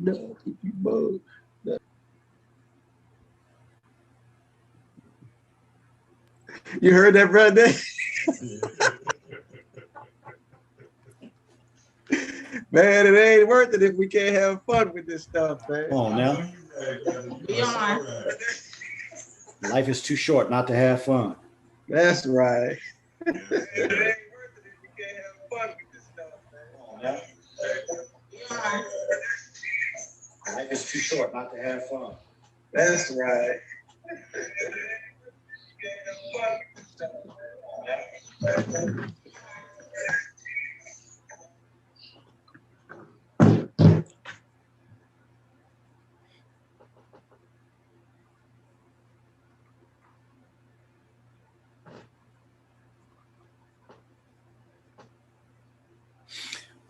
No, if you bug. You heard that, brother? Man, it ain't worth it if we can't have fun with this stuff, man. Come on now. Be on. Life is too short not to have fun. That's right. Be on. Life is too short not to have fun. That's right.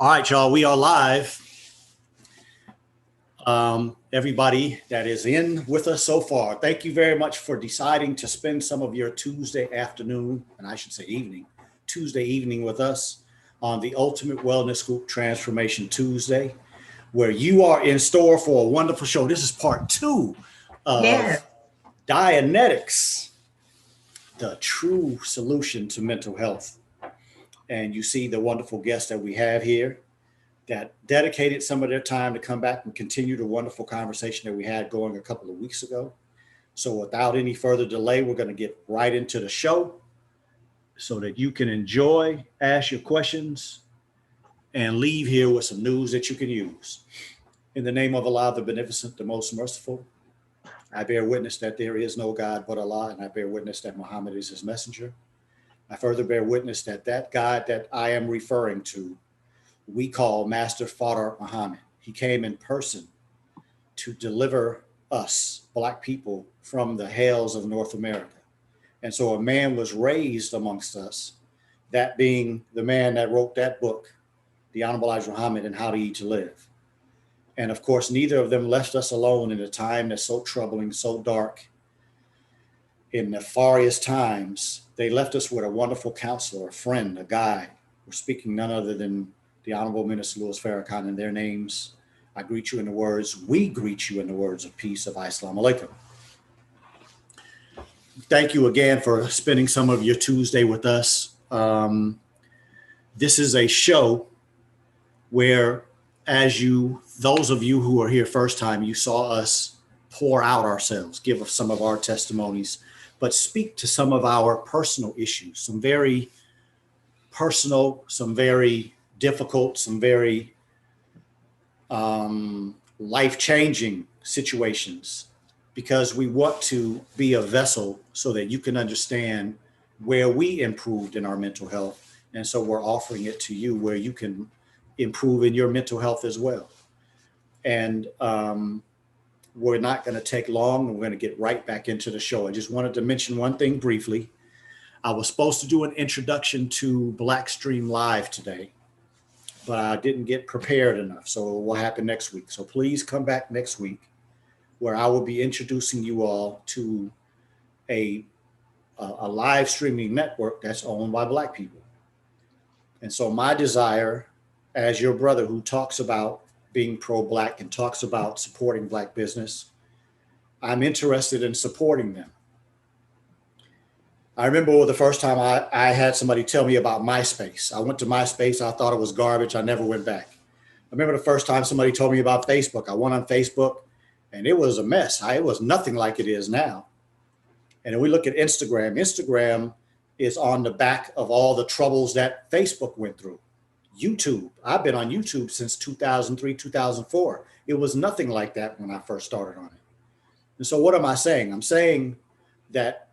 All right, y'all, we are live. Everybody that is in with us so far, thank you very much for deciding to spend some of your Tuesday afternoon, and I should say evening, Tuesday evening with us on the Ultimate Wellness Group Transformation Tuesday, where you are in store for a wonderful show. This is part 2 of Dianetics, the true solution to mental health. And you see the wonderful guests that we have here that dedicated some of their time to come back and continue the wonderful conversation that we had going a couple of weeks ago. So without any further delay, we're going to get right into the show so that you can enjoy, ask your questions, and leave here with some news that you can use. In the name of Allah, the Beneficent, the Most Merciful, I bear witness that there is no God but Allah, and I bear witness that Muhammad is his messenger. I further bear witness that that God that I am referring to, we call Master Father Muhammad. He came in person to deliver us, Black people, from the hells of North America. And so a man was raised amongst us, that being the man that wrote that book, The Honorable Elijah Muhammad and How to Eat to Live. And of course, neither of them left us alone in a time that's so troubling, so dark. In nefarious times, they left us with a wonderful counselor, a friend, a guide. We're speaking none other than the Honorable Minister Louis Farrakhan. In their names, I greet you in the words, we greet you in the words of peace of Assalamu alaikum. Thank you again for spending some of your Tuesday with us. This is a show where, those of you who are here first time, you saw us pour out ourselves, give us some of our testimonies, but speak to some of our personal issues, some very personal, some very difficult, some very life-changing situations, because we want to be a vessel so that you can understand where we improved in our mental health. And so we're offering it to you where you can improve in your mental health as well. And we're not going to take long. We're going to get right back into the show. I just wanted to mention one thing briefly. I was supposed to do an introduction to Blackstream Live today, but I didn't get prepared enough. So it will happen next week. So please come back next week where I will be introducing you all to a live streaming network that's owned by Black people. And so my desire as your brother who talks about being pro-Black and talks about supporting Black business, I'm interested in supporting them. I remember the first time I had somebody tell me about MySpace. I went to MySpace. I thought it was garbage. I never went back. I remember the first time somebody told me about Facebook. I went on Facebook and it was a mess. It was nothing like it is now. And then we look at Instagram. Instagram is on the back of all the troubles that Facebook went through. YouTube. I've been on YouTube since 2003, 2004. It was nothing like that when I first started on it. And so what am I saying? I'm saying that,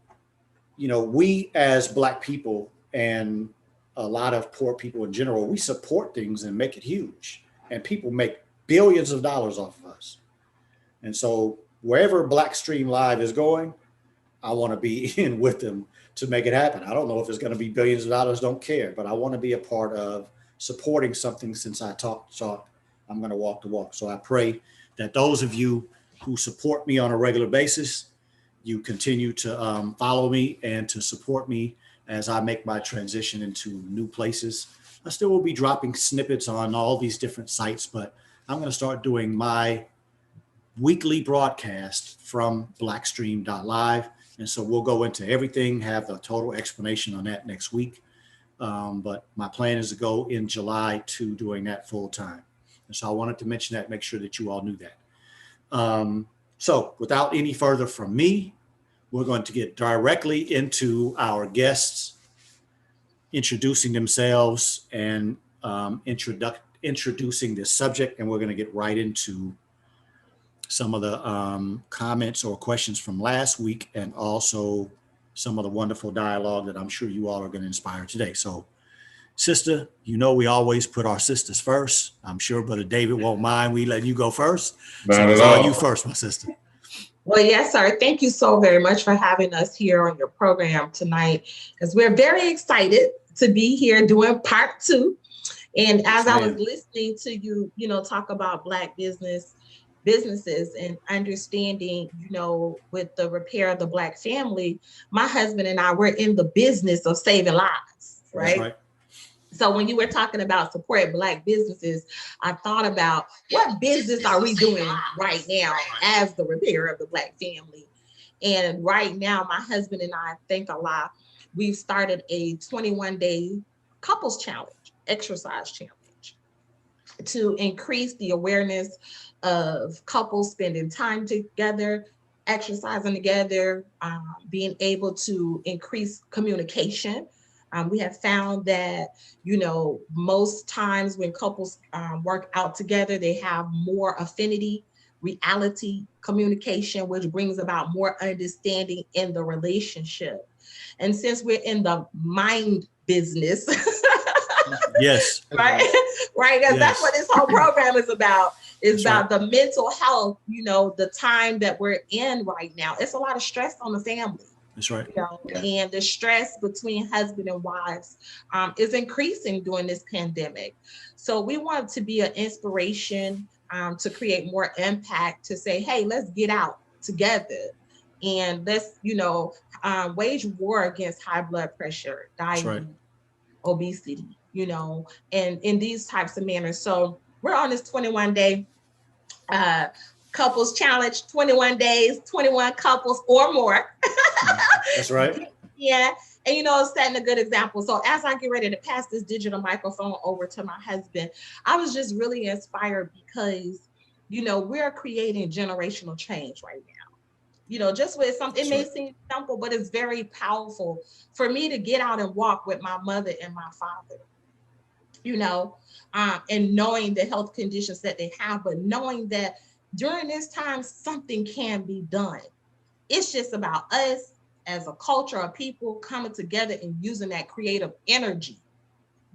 we as Black people and a lot of poor people in general, we support things and make it huge. And people make billions of dollars off of us. And so wherever Blackstream Live is going, I want to be in with them to make it happen. I don't know if it's going to be billions of dollars, don't care, but I want to be a part of supporting something. Since I talk, I'm going to walk the walk. So I pray that those of you who support me on a regular basis, you continue to follow me and to support me as I make my transition into new places. I still will be dropping snippets on all these different sites, but I'm going to start doing my weekly broadcast from blackstream.live. And so we'll go into everything, have the total explanation on that next week. But my plan is to go in July to doing that full time. And so I wanted to mention that, make sure that you all knew that. So without any further from me, we're going to get directly into our guests introducing themselves and introducing this subject. And we're going to get right into some of the comments or questions from last week, and also some of the wonderful dialogue that I'm sure you all are going to inspire today. So, sister, you know we always put our sisters first. I'm sure Brother David won't mind we letting you go first. So it's all you first, my sister. Well, yes, sir. Thank you so very much for having us here on your program tonight, because we're very excited to be here doing part 2. And as I was listening to you, talk about Black businesses and understanding, with the repair of the Black family, my husband and I were in the business of saving lives, right? That's right. So when you were talking about supporting Black businesses, I thought about what business are we doing right now as the repair of the Black family? And right now, my husband and I think a lot. We've started a 21-day couples challenge, exercise challenge, to increase the awareness of couples spending time together, exercising together, being able to increase communication. We have found that, most times when couples work out together, they have more affinity, reality, communication, which brings about more understanding in the relationship. And since we're in the mind business, yes, right, right, because that's what this whole program is about. It's about the mental health, the time that we're in right now. It's a lot of stress on the family. That's right. And the stress between husband and wives is increasing during this pandemic. So we want to be an inspiration to create more impact, to say, hey, let's get out together and let's, wage war against high blood pressure, diabetes, obesity, and in these types of manners. So we're on this 21-day couples challenge, 21 days, 21 couples or more. That's right. Yeah. And, setting a good example. So as I get ready to pass this digital microphone over to my husband, I was just really inspired because, we're creating generational change right now. Just with something, it may seem simple, but it's very powerful for me to get out and walk with my mother and my father, and knowing the health conditions that they have, but knowing that during this time, something can be done. It's just about us as a culture of people coming together and using that creative energy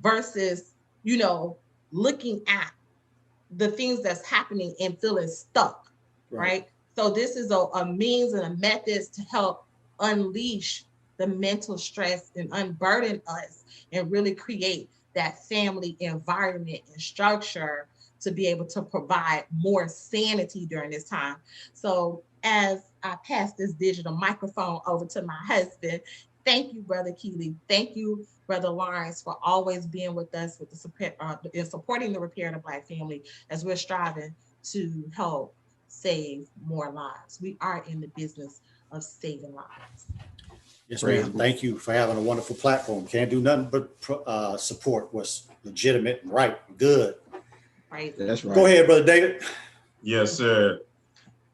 versus, looking at the things that's happening and feeling stuck, right? So this is a means and a method to help unleash the mental stress and unburden us and really create that family environment and structure to be able to provide more sanity during this time. So as I pass this digital microphone over to my husband, thank you, Brother Keeley. Thank you, Brother Lawrence, for always being with us with in supporting the repair of the Black family as we're striving to help save more lives. We are in the business of saving lives. Yes, ma'am. Thank you for having a wonderful platform. Can't do nothing but support what's legitimate and right and good. Right. That's right. Go ahead, Brother David. Yes, sir.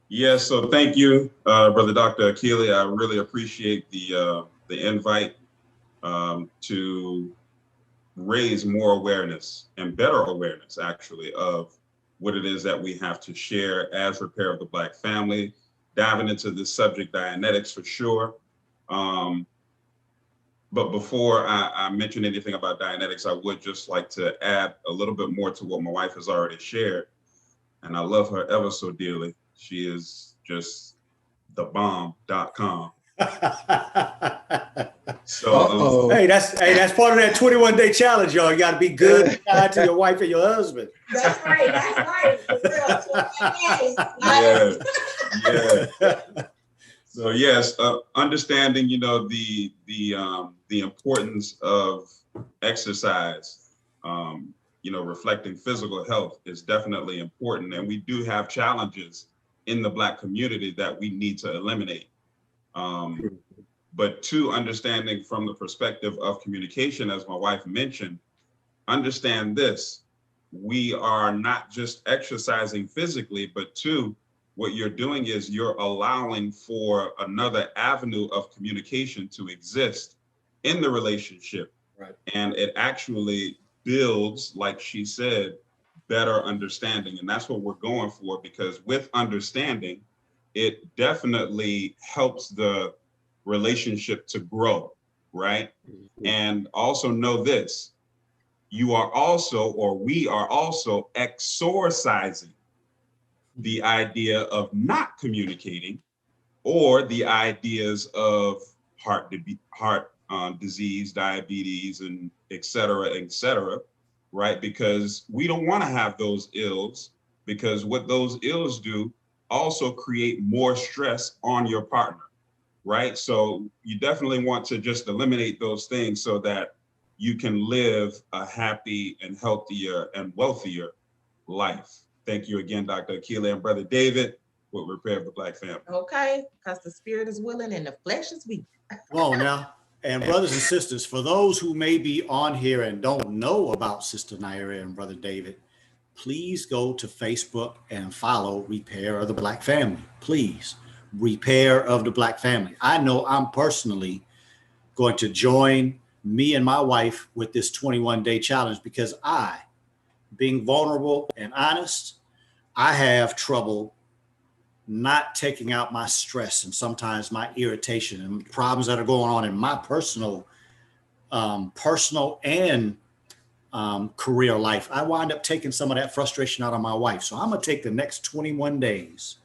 Yes, so thank you, Brother Dr. Keeley. I really appreciate the invite to raise more awareness and better awareness, actually, of what it is that we have to share as repair of the Black family, diving into this subject, Dianetics for sure. But before I mention anything about Dianetics, I would just like to add a little bit more to what my wife has already shared. And I love her ever so dearly. She is just thebomb.com. So hey, that's part of that 21-day challenge, y'all. You got to be good and kind to your wife and your husband. That's right. That's right. Yeah. So yes, understanding, the importance of exercise, reflecting physical health is definitely important. And we do have challenges in the Black community that we need to eliminate. But two, understanding from the perspective of communication, as my wife mentioned, understand this: we are not just exercising physically, but two, what you're doing is you're allowing for another avenue of communication to exist in the relationship. Right. And it actually builds, like she said, better understanding. And that's what we're going for, because with understanding, it definitely helps the relationship to grow, right? And also know this: you are also, or we are also, exorcising the idea of not communicating, or the ideas of heart disease, diabetes, and et cetera, right? Because we don't want to have those ills, because what those ills do also create more stress on your partner, right? So you definitely want to just eliminate those things so that you can live a happy and healthier and wealthier life. Thank you again, Dr. Akili and Brother David, with Repair of the Black Family. Okay, because the spirit is willing and the flesh is weak. Come on now. And brothers and sisters, for those who may be on here and don't know about Sister Naira and Brother David, please go to Facebook and follow Repair of the Black Family. Please, Repair of the Black Family. I know I'm personally going to join me and my wife with this 21-day challenge, because being vulnerable and honest, I have trouble not taking out my stress and sometimes my irritation and problems that are going on in my personal and career life. I wind up taking some of that frustration out on my wife. So I'm going to take the next 21 days,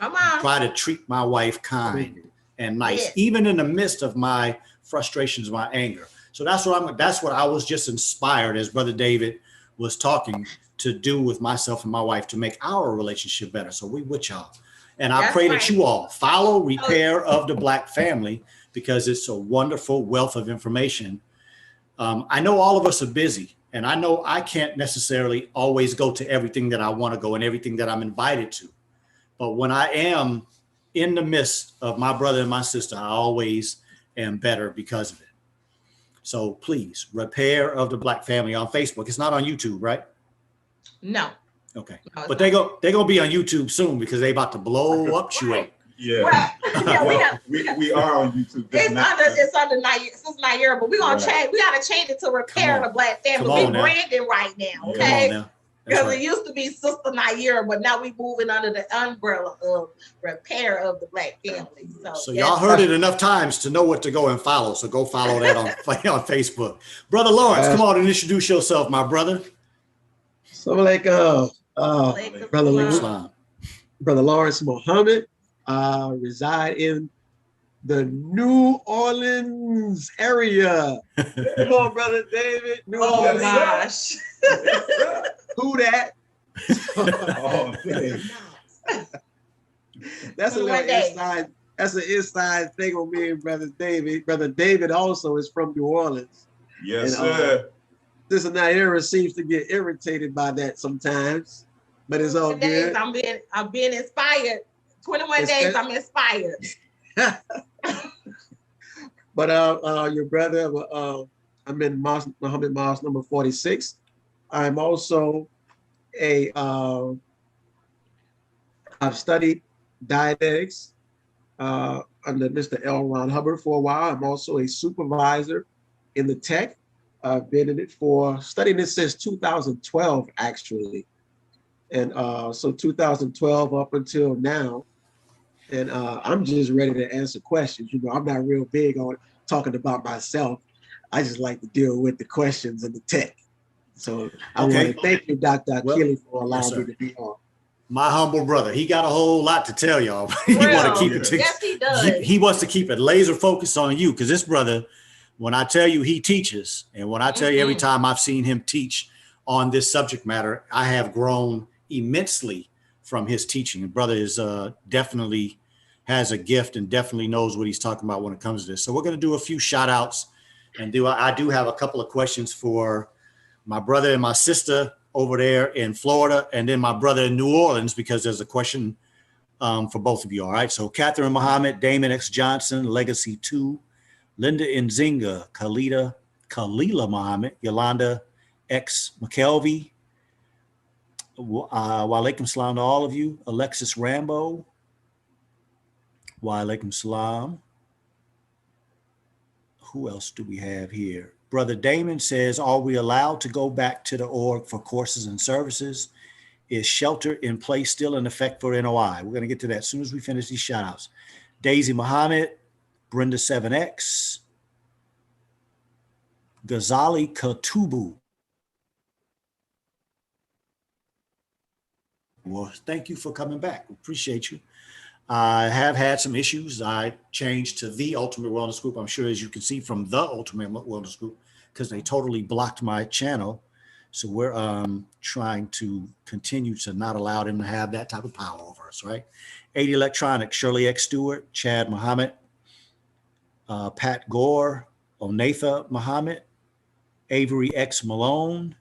try to treat my wife kind and nice, even in the midst of my frustrations, my anger. So that's what I was just inspired, as Brother David was talking, to do with myself and my wife to make our relationship better. So we with y'all. And I pray that you all follow Repair of the Black Family, because it's a wonderful wealth of information. I know all of us are busy, and I know I can't necessarily always go to everything that I want to go and everything that I'm invited to. But when I am in the midst of my brother and my sister, I always am better because of it. So please, Repair of the Black Family on Facebook. It's not on YouTube, right? No. Okay. No, but they're gonna be on YouTube soon, because they about to blow up Shuey. Yeah. Well, we are on YouTube. It's under Naira, but we're gonna change. We gotta change it to Repair the Black Family. We branding right now, okay? Because it used to be Sister Naira, but now we moving under the umbrella of Repair of the Black Family. So y'all heard it enough times to know what to go and follow. So go follow that on Facebook. Brother Lawrence, come on and introduce yourself, my brother. So Brother Lawrence Muhammad, reside in the New Orleans area. Come on, Brother David. New Orleans. Gosh. Who that? That's a little inside. That's an inside thing on me and Brother David. Brother David also is from New Orleans. Yes, sir. Sister Naira seems to get irritated by that sometimes, but it's all good. I'm being inspired. 21 days, I'm inspired. But your brother, I'm in Muhammad Mosque number 46. I'm also I've studied Dianetics under Mr. L. Ron Hubbard for a while. I'm also a supervisor in the tech. I've been in it studying it since 2012, actually. And so 2012 up until now. And I'm just ready to answer questions. I'm not real big on talking about myself. I just like to deal with the questions and the tech. So I want to thank you, Dr. Akili, for allowing me to be on. My humble brother, he got a whole lot to tell y'all. He want to keep it. Yes, he does. He wants to keep it laser focused on you, because this brother, when I tell you he teaches, and when I tell you every time I've seen him teach on this subject matter, I have grown immensely from his teaching. The brother is definitely has a gift and definitely knows what he's talking about when it comes to this. So we're going to do a few shout outs, and I do have a couple of questions for my brother and my sister over there in Florida, and then my brother in New Orleans, because there's a question for both of you. All right. So Catherine Muhammad, Damon X Johnson, Legacy 2, Linda Nzinga, Kalila Muhammad, Yolanda X McKelvey. Wa alaikum salam to all of you. Alexis Rambo. Wa alaikum salam. Who else do we have here? Brother Damon says, are we allowed to go back to the org for courses and services? Is shelter in place still in effect for NOI? We're going to get to that as soon as we finish these shout outs. Daisy Muhammad, Brenda 7X, Ghazali Katubu. Well, thank you for coming back. Appreciate you. I have had some issues. I changed to the Ultimate Wellness Group. I'm sure, as you can see, from the Ultimate Wellness Group, because they totally blocked my channel. So we're trying to continue to not allow them to have that type of power over us, right? 80 Electronics, Shirley X Stewart, Chad Muhammad, Pat Gore, Onatha Muhammad, Avery X Malone.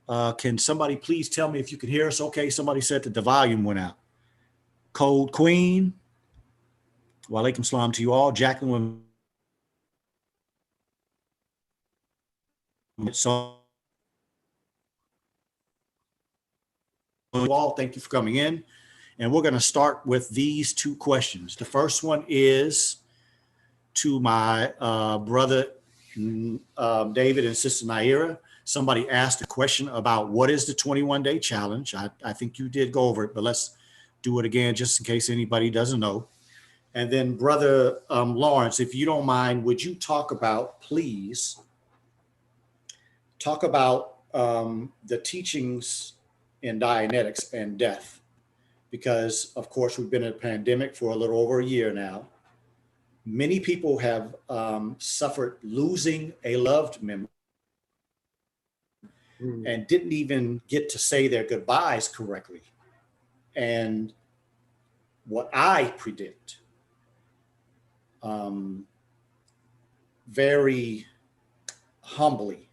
Can somebody please tell me if you can hear us? Okay, somebody said that the volume went out. Cold Queen. Wa alaikum salam to you all. Jacqueline. So, you all, thank you for coming in. And we're going to start with these two questions. The first one is to my brother David and sister Naira. Somebody asked a question about what is the 21-day challenge. I think you did go over it, but let's do it again just in case anybody doesn't know. And then brother Lawrence, if you don't mind, would you talk about, please, talk about the teachings in Dianetics and death? Because of course we've been in a pandemic for a little over a year now. Many people have suffered losing a loved member and didn't even get to say their goodbyes correctly. And what I predict, very humbly,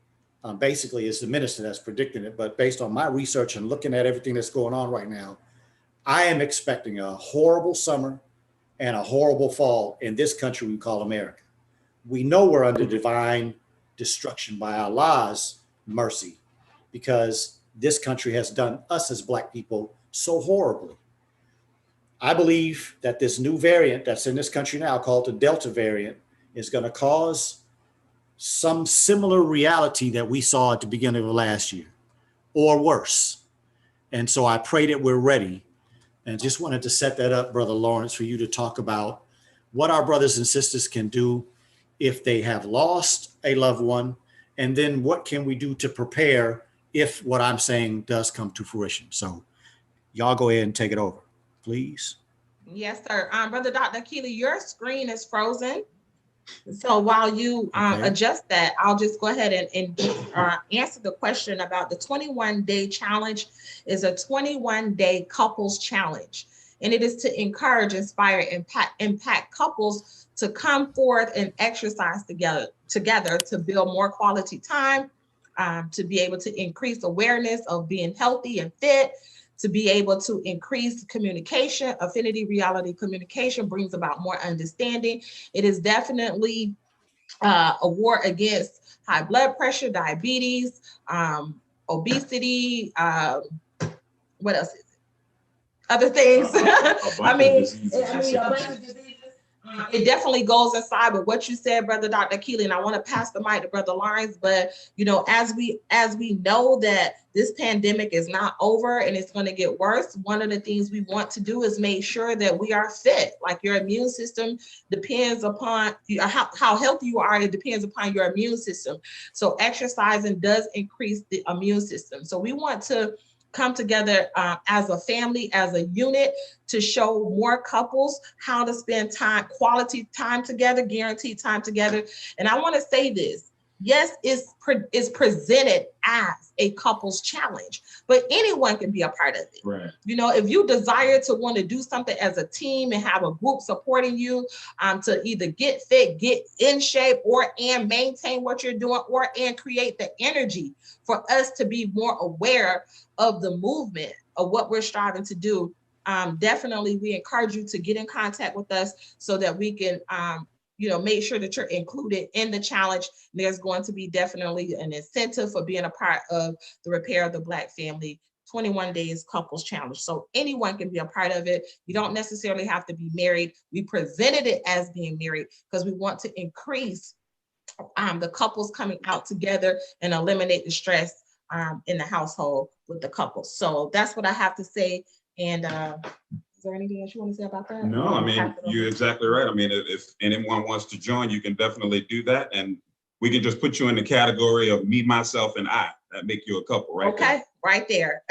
basically it's the minister that's predicting it, but based on my research and looking at everything that's going on right now, I am expecting a horrible summer and a horrible fall in this country we call America. We know we're under divine destruction by Allah's mercy, because this country has done us as Black people so horribly. I believe that this new variant that's in this country now, called the Delta variant, is going to cause some similar reality that we saw at the beginning of last year, or worse. And so I pray that we're ready. And just wanted to set that up, Brother Lawrence, for you to talk about what our brothers and sisters can do if they have lost a loved one, and then what can we do to prepare if what I'm saying does come to fruition. So y'all go ahead and take it over, please. Yes, sir. Brother Dr. Keely, your screen is frozen. So while you adjust that, I'll just go ahead and answer the question about the 21-day challenge. Is a 21-day couples challenge, and it is to encourage, inspire, impact couples to come forth and exercise together to build more quality time, to be able to increase awareness of being healthy and fit, to be able to increase communication. Affinity reality communication brings about more understanding. It is definitely a war against high blood pressure, diabetes, obesity, what else is it? Other things. I mean, a bunch of diseases. It definitely goes inside with what you said, Brother Dr. Keely, and I want to pass the mic to Brother Lawrence. But you know, as we know that this pandemic is not over and it's going to get worse, one of the things we want to do is make sure that we are fit. Like your immune system depends upon how healthy you are. It depends upon your immune system. So exercising does increase the immune system. So we want to come together as a family, as a unit, to show more couples how to spend time, quality time together, guaranteed time together. And I want to say this, Yes, it's presented as a couples challenge, but anyone can be a part of it. Right. You know, if you desire to want to do something as a team and have a group supporting you, to either get fit, get in shape, and maintain what you're doing, and create the energy for us to be more aware of the movement of what we're striving to do. Definitely, we encourage you to get in contact with us so that we can make sure that you're included in the challenge. There's going to be definitely an incentive for being a part of the Repair of the Black Family 21 Days Couples Challenge. So anyone can be a part of it. You don't necessarily have to be married. We presented it as being married because we want to increase the couples coming out together and eliminate the stress in the household with the couples. So that's what I have to say. And is there anything else you want to say about that? No, I mean, you're exactly right. I mean, if anyone wants to join, you can definitely do that. And we can just put you in the category of me, myself, and I. That make you a couple, right? Okay, there. Right there.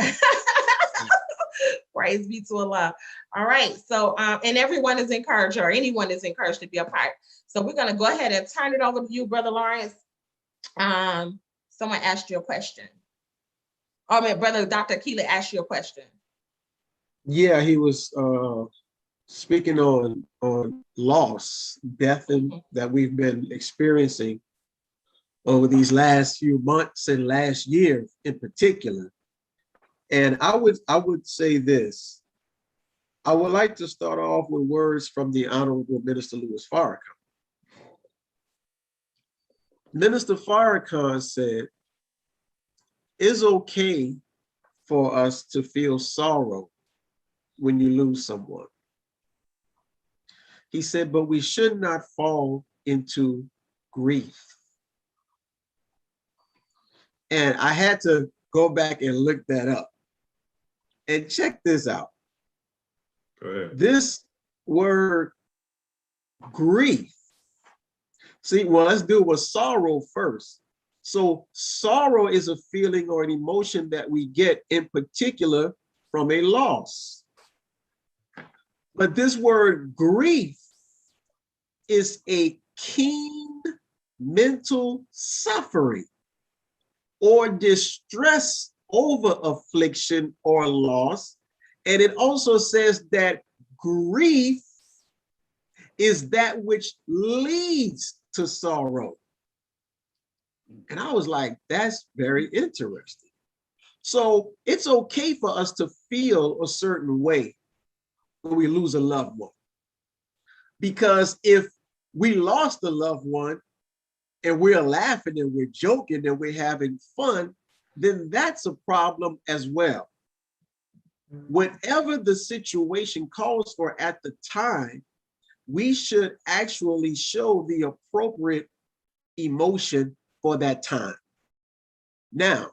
Praise be to Allah. All right. So, and everyone is encouraged, or anyone is encouraged to be a part. So we're going to go ahead and turn it over to you, Brother Lawrence. Someone asked you a question. Oh, man, Brother Dr. Keely asked you a question. Yeah, he was speaking on loss, death, and that we've been experiencing over these last few months and last year in particular. And I would say this. I would like to start off with words from the Honorable Minister Louis Farrakhan. Minister Farrakhan said, it's okay for us to feel sorrow when you lose someone. He said, but we should not fall into grief. And I had to go back and look that up. And check this out. Go ahead. This word grief. See, well, let's do it with sorrow first. So sorrow is a feeling or an emotion that we get in particular from a loss. But this word grief is a keen mental suffering or distress over affliction or loss. And it also says that grief is that which leads to sorrow. And I was like, that's very interesting. So it's okay for us to feel a certain way when we lose a loved one. Because if we lost a loved one and we're laughing and we're joking and we're having fun, then that's a problem as well. Whatever the situation calls for at the time, we should actually show the appropriate emotion for that time. Now,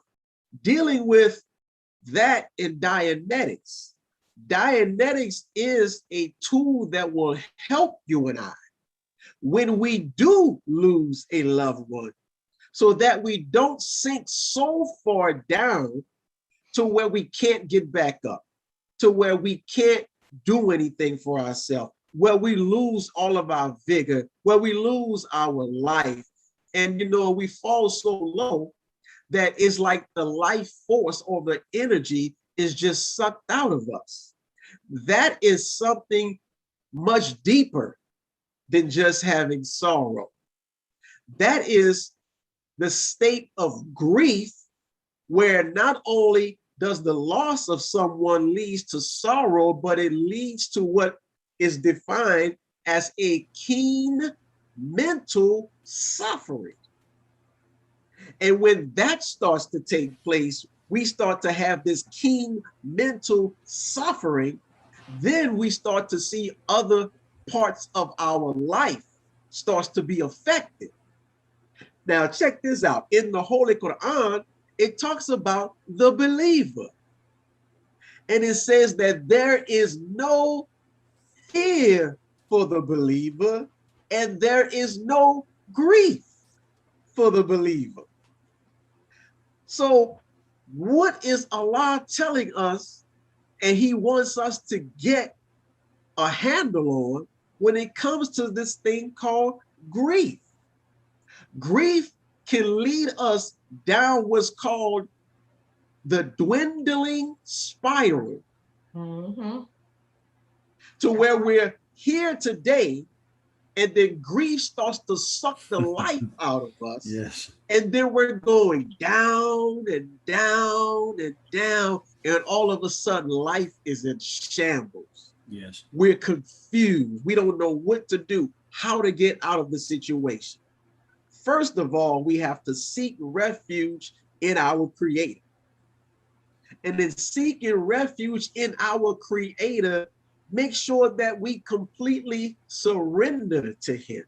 dealing with that in Dianetics, Dianetics is a tool that will help you and I when we do lose a loved one, so that we don't sink so far down to where we can't get back up, to where we can't do anything for ourselves, where we lose all of our vigor, where we lose our life. And, we fall so low that it's like the life force or the energy is just sucked out of us. That is something much deeper than just having sorrow. That is the state of grief, where not only does the loss of someone lead to sorrow, but it leads to what is defined as a keen mental suffering. And when that starts to take place, we start to have this keen mental suffering. Then we start to see other parts of our life starts to be affected. Now, check this out. In the Holy Quran, it talks about the believer. And it says that there is no fear for the believer, and there is no grief for the believer. So what is Allah telling us, and he wants us to get a handle on when it comes to this thing called grief? Grief can lead us down what's called the dwindling spiral, Mm-hmm. to where we're here today, and then grief starts to suck the life out of us. Yes. And then we're going down and down and down, and all of a sudden life is in shambles. Yes. We're confused. We don't know what to do, how to get out of the situation. First of all, we have to seek refuge in our Creator. And in seeking refuge in our Creator, make sure that we completely surrender to Him.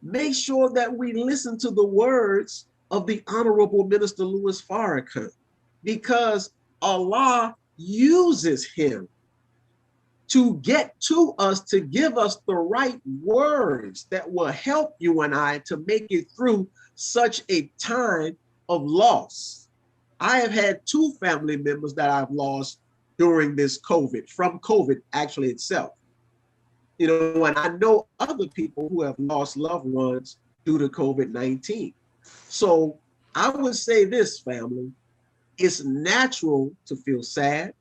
Make sure that we listen to the words of the Honorable Minister Louis Farrakhan, because Allah uses him to get to us, to give us the right words that will help you and I to make it through such a time of loss. I have had 2 family members that I've lost during this COVID, from COVID actually itself. You know, and I know other people who have lost loved ones due to COVID-19. So I would say this, family, it's natural to feel sad.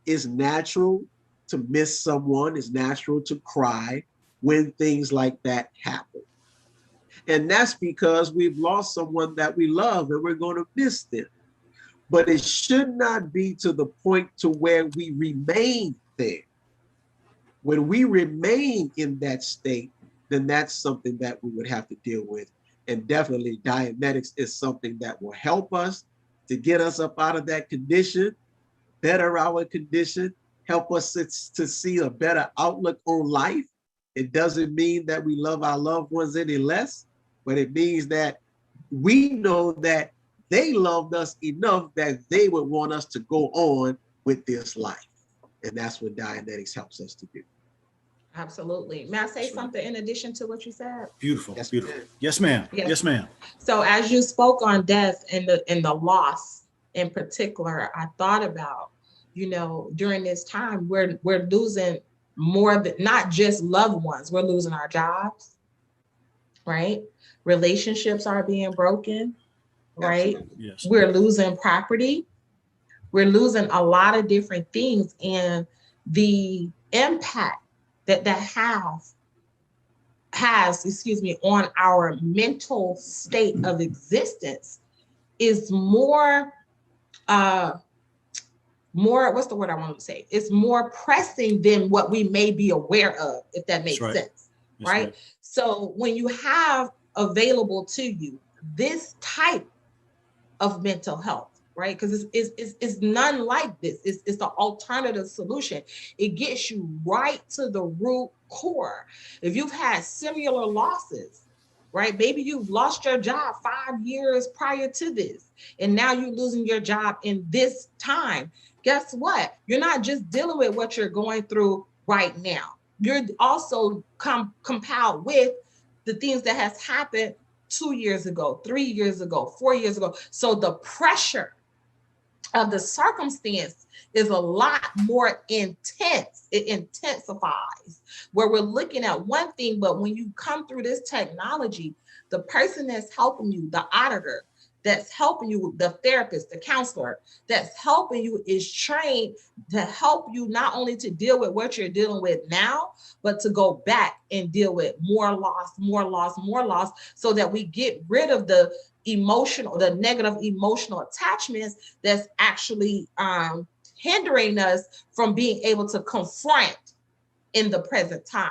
It's natural to miss someone. It's natural to cry when things like that happen. And that's because we've lost someone that we love and we're going to miss them. But it should not be to the point to where we remain there. When we remain in that state, then that's something that we would have to deal with. And definitely Dianetics is something that will help us to get us up out of that condition, better our condition, help us to see a better outlook on life. It doesn't mean that we love our loved ones any less, but it means that we know that they loved us enough that they would want us to go on with this life. And that's what Dianetics helps us to do. Absolutely. May I say something in addition to what you said? Beautiful. Yes, Beautiful. ma'am. Yes, ma'am. Yes. Yes, ma'am. So as you spoke on death and the loss in particular, I thought about, you know, during this time we're losing more than not just loved ones. We're losing our jobs, right? Relationships are being broken, right? Absolutely. Yes. We're losing property. We're losing a lot of different things, and the impact that has, excuse me, on our mental state of existence is more what's the word I want to say? It's more pressing than what we may be aware of, if that makes right. sense. Yes, Right? ma'am. So when you have available to you this type of mental health, right? Because it's none like this. It's the alternative solution. It gets you right to the root core. If you've had similar losses, right? Maybe you've lost your job 5 years prior to this, and now you're losing your job in this time. Guess what? You're not just dealing with what you're going through right now. You're also compiled with the things that has happened 2 years ago, 3 years ago, 4 years ago. So the pressure of the circumstance is a lot more intense. It intensifies, where we're looking at one thing, but when you come through this technology, the person that's helping you, the auditor that's helping you, the therapist, the counselor that's helping you is trained to help you not only to deal with what you're dealing with now, but to go back and deal with more loss, more loss, more loss, so that we get rid of the negative emotional attachments that's actually hindering us from being able to confront in the present time.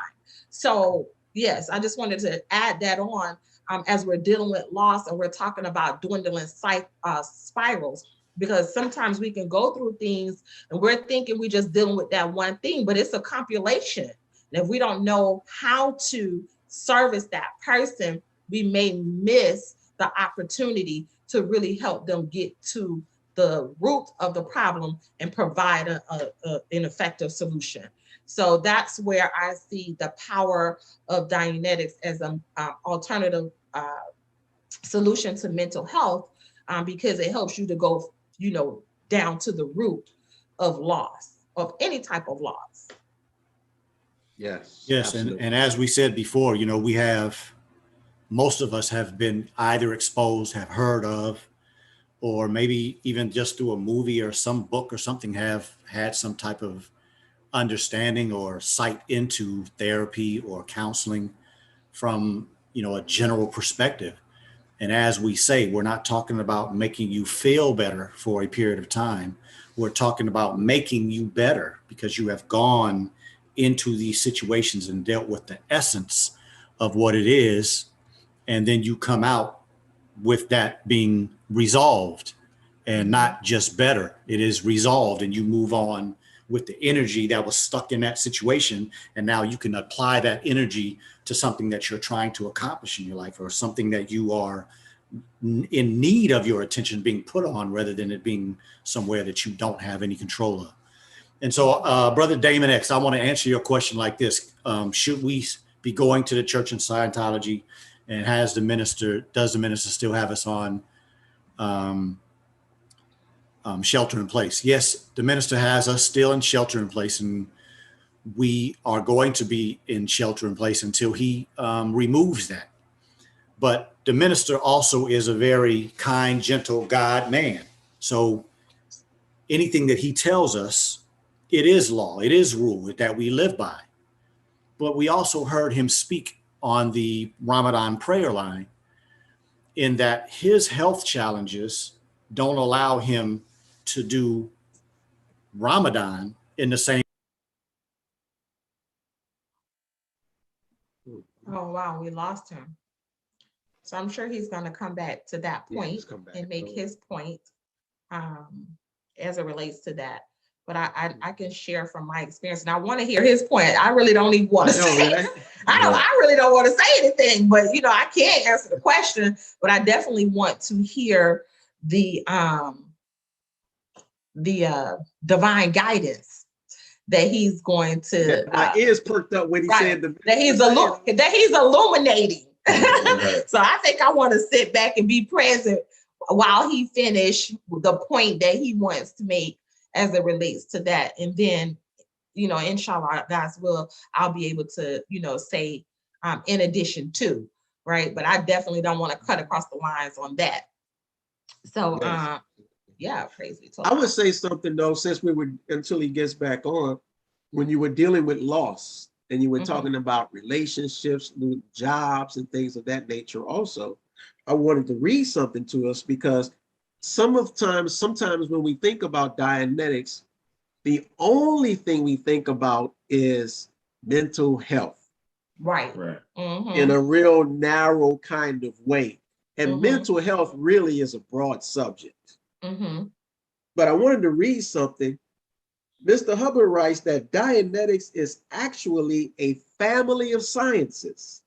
So yes, I just wanted to add that on as we're dealing with loss and we're talking about dwindling spirals, because sometimes we can go through things and we're thinking we're just dealing with that one thing, but it's a compilation. And if we don't know how to service that person, we may miss the opportunity to really help them get to the root of the problem and provide an effective solution. So that's where I see the power of Dianetics as an alternative solution to mental health, because it helps you to go, down to the root of loss, of any type of loss. Yes. Yes. And as we said before, we have most of us have been either exposed, have heard of, or maybe even just through a movie or some book or something have had some type of understanding or sight into therapy or counseling from, a general perspective. And as we say, we're not talking about making you feel better for a period of time. We're talking about making you better because you have gone into these situations and dealt with the essence of what it is. And then you come out with that being resolved and not just better. It is resolved and you move on with the energy that was stuck in that situation. And now you can apply that energy to something that you're trying to accomplish in your life or something that you are in need of your attention being put on rather than it being somewhere that you don't have any control of. And so, Brother Dianetics, I want to answer your question like this. Should we be going to the church in Scientology? And does the minister still have us on shelter in place? Yes, the minister has us still in shelter in place, and we are going to be in shelter in place until he removes that. But the minister also is a very kind, gentle God man. So anything that he tells us, it is law, it is rule that we live by. But we also heard him speak on the Ramadan prayer line in that his health challenges don't allow him to do Ramadan in the same. Oh, wow, we lost him. So I'm sure he's going to come back to that point and make his point as it relates to that. But I can share from my experience, and I want to hear his point. I really don't even want to say. Right? I really don't want to say anything, but I can't answer the question. But I definitely want to hear the divine guidance that he's going to. My ears perked up when he said that he's illuminating. So I think I want to sit back and be present while he finishes the point that he wants to make as it relates to that. And then, inshallah, God's will, I'll be able to, say in addition to, right? But I definitely don't want to cut across the lines on that. So, praise be to Allah. I would say something though, since until he gets back on, when you were dealing with loss and you were talking about relationships, new jobs and things of that nature also, I wanted to read something to us because sometimes when we think about Dianetics, the only thing we think about is mental health. Right. In a real narrow kind of way. And mental health really is a broad subject. But I wanted to read something. Mr. Hubbard writes that Dianetics is actually a family of sciences,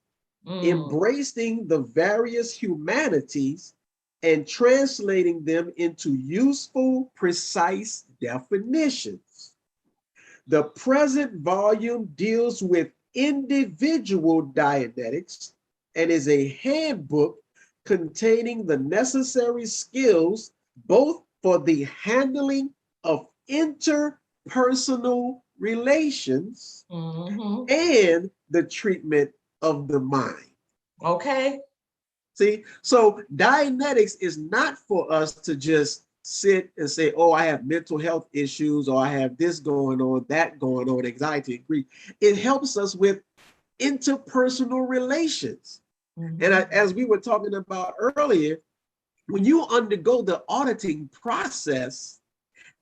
embracing the various humanities and translating them into useful, precise definitions. The present volume deals with individual Dianetics and is a handbook containing the necessary skills both for the handling of interpersonal relations and the treatment of the mind. Okay. See, so Dianetics is not for us to just sit and say, oh, I have mental health issues, or I have this going on, that going on, anxiety and grief. It helps us with interpersonal relations. And as we were talking about earlier, when you undergo the auditing process,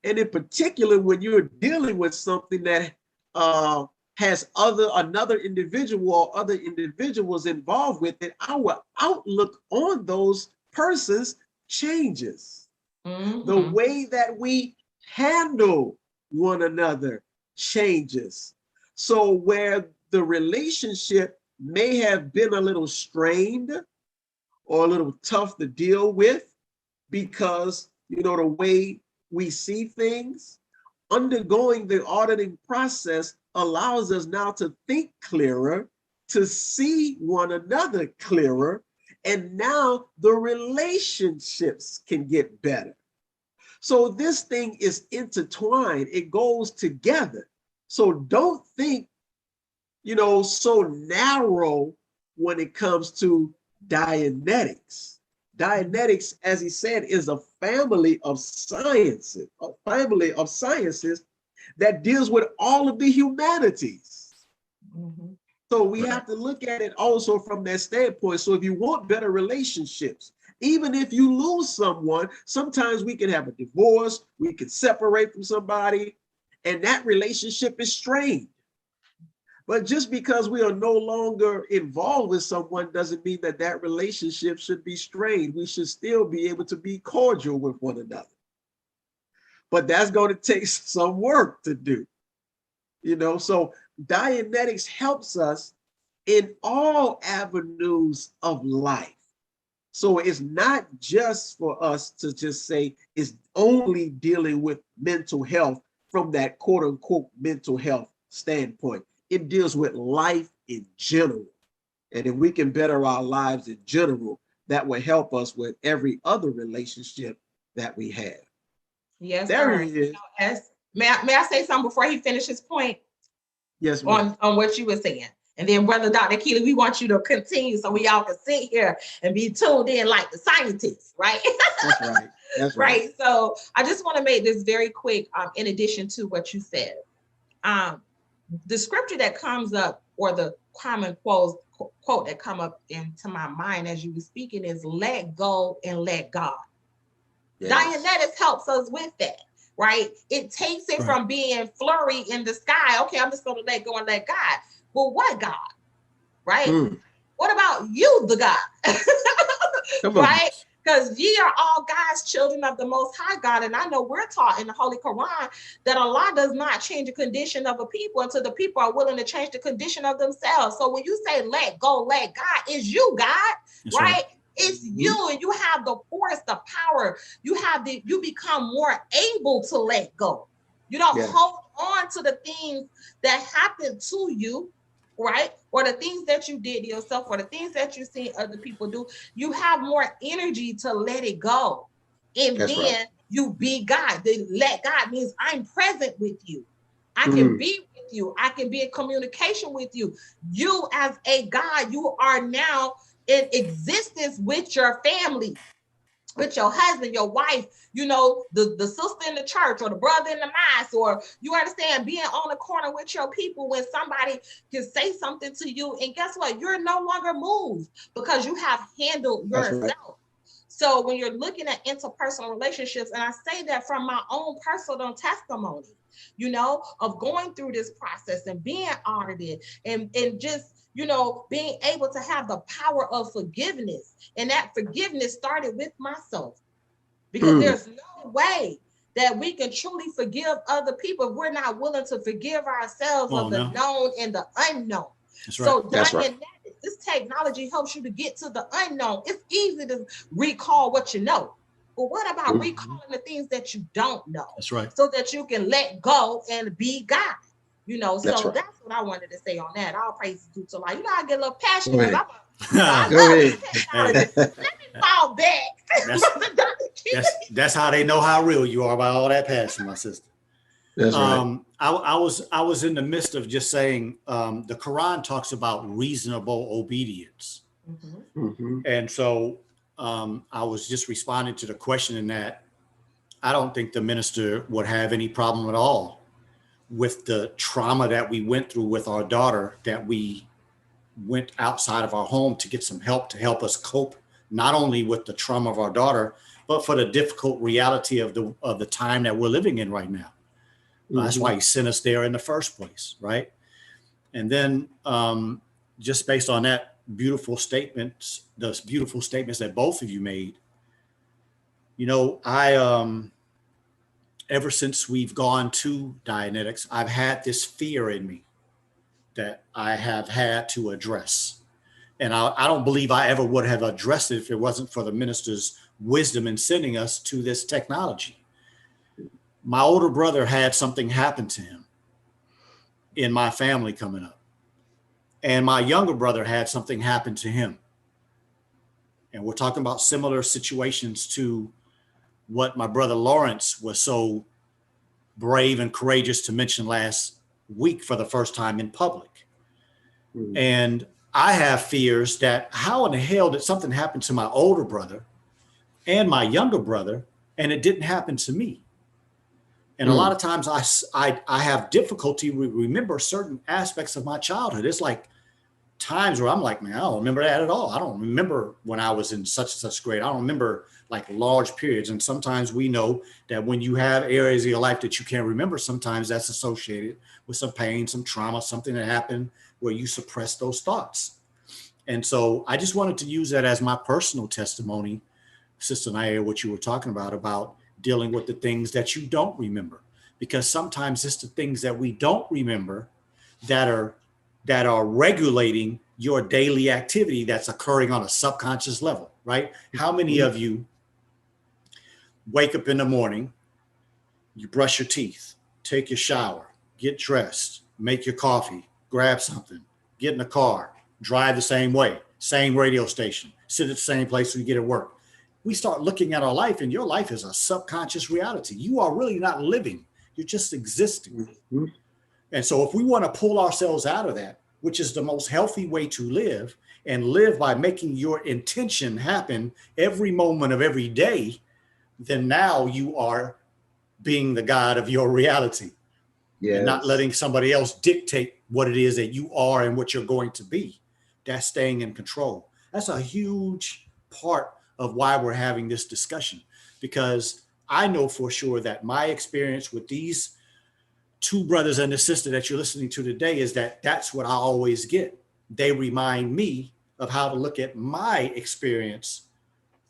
and in particular, when you're dealing with something that has another individual or other individuals involved with it, our outlook on those persons changes. The way that we handle one another changes. So where the relationship may have been a little strained or a little tough to deal with because, the way we see things, undergoing the auditing process allows us now to think clearer, to see one another clearer, and now the relationships can get better. So this thing is intertwined, it goes together. So don't think, so narrow when it comes to Dianetics. Dianetics, as he said, is a family of sciences, that deals with all of the humanities. Mhm. So we have to look at it also from that standpoint. So if you want better relationships, even if you lose someone, sometimes we can have a divorce, we can separate from somebody, and that relationship is strained. But just because we are no longer involved with someone doesn't mean that that relationship should be strained. We should still be able to be cordial with one another. But that's going to take some work to do. So Dianetics helps us in all avenues of life. So it's not just for us to just say it's only dealing with mental health from that quote unquote mental health standpoint. It deals with life in general. And if we can better our lives in general, that will help us with every other relationship that we have. Yes, There sir. he is. May I say something before he finishes his point? Yes, ma'am. On what you were saying. And then Brother Dr. Keely, we want you to continue so we all can sit here and be tuned in like the scientists, right? That's right. That's right. Right. So I just want to make this very quick, in addition to what you said. The scripture that comes up, or the common quote that come up into my mind as you were speaking, is let go and let God. Yes. Dianetics helps us with that. Right? It takes it from being flurry in the sky. Okay, I'm just going to let go and let God. Well, what God? Right? What about you, the God? Right? Because ye are all God's children of the Most High God. And I know we're taught in the Holy Quran that Allah does not change the condition of a people until the people are willing to change the condition of themselves. So when you say let go, let God, it's you, God. That's right? It's you, and you have the force, the power. You become more able to let go. You don't hold on to the things that happened to you, right? Or the things that you did to yourself, or the things that you see other people do. You have more energy to let it go. And then you be God. The let God means I'm present with you. I can be with you. I can be in communication with you. You as a God, you are now in existence with your family, with your husband, your wife, the sister in the church, or the brother in the mosque, or you understand, being on the corner with your people when somebody can say something to you. And guess what? You're no longer moved because you have handled yourself. Right. So when you're looking at interpersonal relationships, and I say that from my own personal testimony, of going through this process and being audited and just, being able to have the power of forgiveness. And that forgiveness started with myself, because there's no way that we can truly forgive other people if we're not willing to forgive ourselves of the known and the unknown. That's right. So that's right. This technology helps you to get to the unknown. It's easy to recall what you know. But what about recalling the things that you don't know? That's right. So that you can let go and be God. That's right. That's what I wanted to say on that. All praises due to Allah. I get a little passionate. I love this technology. Let me fall back. That's how they know how real you are, by all that passion, my sister. That's right. I was in the midst of just saying the Quran talks about reasonable obedience. And so I was just responding to the question in that I don't think the minister would have any problem at all with the trauma that we went through with our daughter, that we went outside of our home to get some help to help us cope, not only with the trauma of our daughter, but for the difficult reality of the time that we're living in right now. That's why he sent us there in the first place, right? And then just based on that beautiful statements, those beautiful statements that both of you made, I ever since we've gone to Dianetics, I've had this fear in me that I have had to address. And I don't believe I ever would have addressed it if it wasn't for the minister's wisdom in sending us to this technology. My older brother had something happen to him in my family coming up. And my younger brother had something happen to him. And we're talking about similar situations to what my brother Lawrence was so brave and courageous to mention last week for the first time in public. And I have fears that how in the hell did something happen to my older brother and my younger brother, and it didn't happen to me? And a lot of times I have difficulty remember certain aspects of my childhood. It's like times where I'm like, man, I don't remember that at all. I don't remember when I was in such and such grade. I don't remember like large periods. And sometimes we know that when you have areas of your life that you can't remember, sometimes that's associated with some pain, some trauma, something that happened where you suppress those thoughts. And so I just wanted to use that as my personal testimony, Sister Naya, what you were talking about dealing with the things that you don't remember, because sometimes it's the things that we don't remember that are regulating your daily activity that's occurring on a subconscious level, right? How many of you wake up in the morning, you brush your teeth, take your shower, get dressed, make your coffee, grab something, get in the car, drive the same way, same radio station, sit at the same place we get at work? We start looking at our life, and your life is a subconscious reality. You are really not living. You're just existing. And so if we want to pull ourselves out of that, which is the most healthy way to live, and live by making your intention happen every moment of every day, then now you are being the God of your reality. Yes. And not letting somebody else dictate what it is that you are and what you're going to be. That's staying in control. That's a huge part of why we're having this discussion, because I know for sure that my experience with these two brothers and a sister that you're listening to today is that that's what I always get. They remind me of how to look at my experience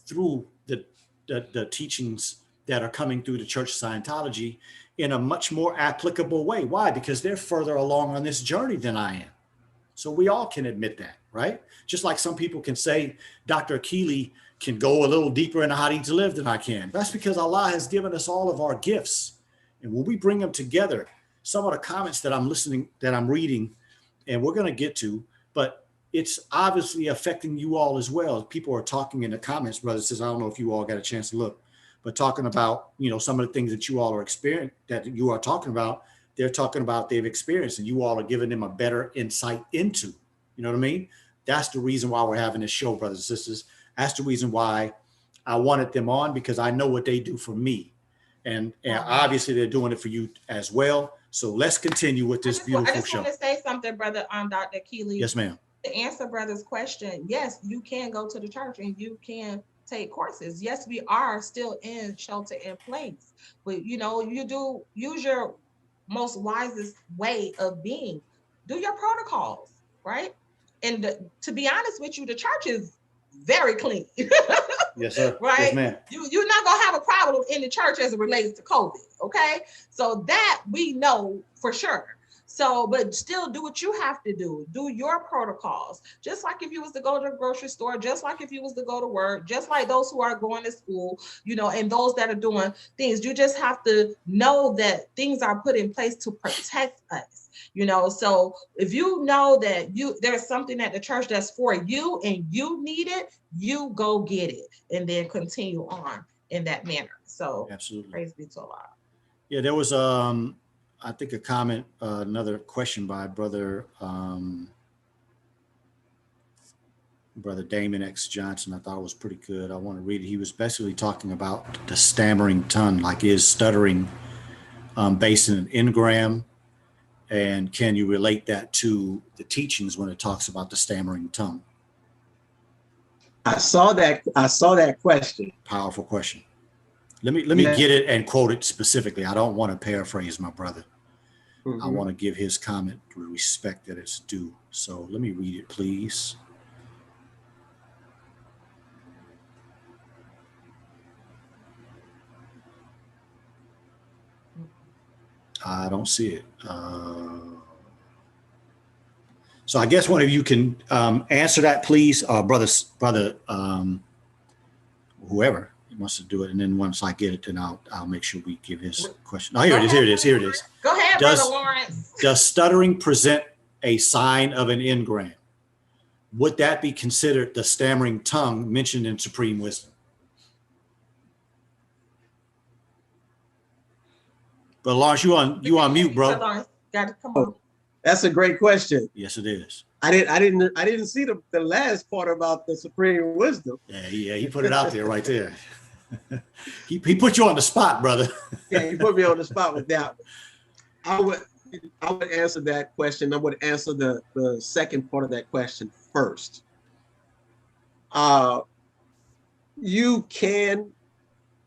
through the teachings that are coming through the Church of Scientology in a much more applicable way. Why? Because they're further along on this journey than I am. So we all can admit that, right? Just like some people can say Dr. Keeley can go a little deeper into how to live than I can. That's because Allah has given us all of our gifts. And when we bring them together, some of the comments that I'm reading, and we're going to get to, but it's obviously affecting you all as well. People are talking in the comments, brother says, I don't know if you all got a chance to look, but talking about, some of the things that you all are experiencing, that you are talking about, they're talking about they've experienced, and you all are giving them a better insight into, you know what I mean? That's the reason why we're having this show, brothers and sisters. That's the reason why I wanted them on, because I know what they do for me. And obviously they're doing it for you as well. So let's continue with this beautiful show. I just want to say something, brother, Dr. Keeley. Yes, ma'am. To answer brother's question, yes, you can go to the church and you can take courses. Yes, we are still in shelter in place, but you do use your most wisest way of being. Do your protocols, right? And to be honest with you, the church is very clean. Yes, sir. Right? Yes, ma'am. You're not going to have a problem in the church as it relates to COVID, okay? So that we know for sure. So, but still do what you have to do. Do your protocols. Just like if you was to go to the grocery store, just like if you was to go to work, just like those who are going to school, and those that are doing things. You just have to know that things are put in place to protect us. So if you know that there's something at the church that's for you and you need it, you go get it and then continue on in that manner. So absolutely, praise be to Allah. Yeah, there was I think a comment, another question by brother Damon X Johnson. I thought it was pretty good. I want to read it. He was basically talking about the stammering tongue, like is stuttering based in an engram, and can you relate that to the teachings when it talks about the stammering tongue? I saw that question. Powerful question. Let me get it and quote it specifically. I don't want to paraphrase my brother. Mm-hmm. I want to give his comment the respect that it's due. So let me read it, please. I don't see it. So I guess one of you can answer that, please, brother, whoever wants to do it, and then once I get it, then I'll make sure we give his question. Oh, here it is. Go ahead, brother Lawrence. Does stuttering present a sign of an engram? Would that be considered the stammering tongue mentioned in Supreme Wisdom? But Lawrence, you on mute, bro. Got to come on. That's a great question. Yes, it is. I didn't see the last part about the supreme wisdom. Yeah, he put it out there right there. he put you on the spot, brother. Yeah, you put me on the spot with that one. I would answer that question. I would answer the second part of that question first. You can,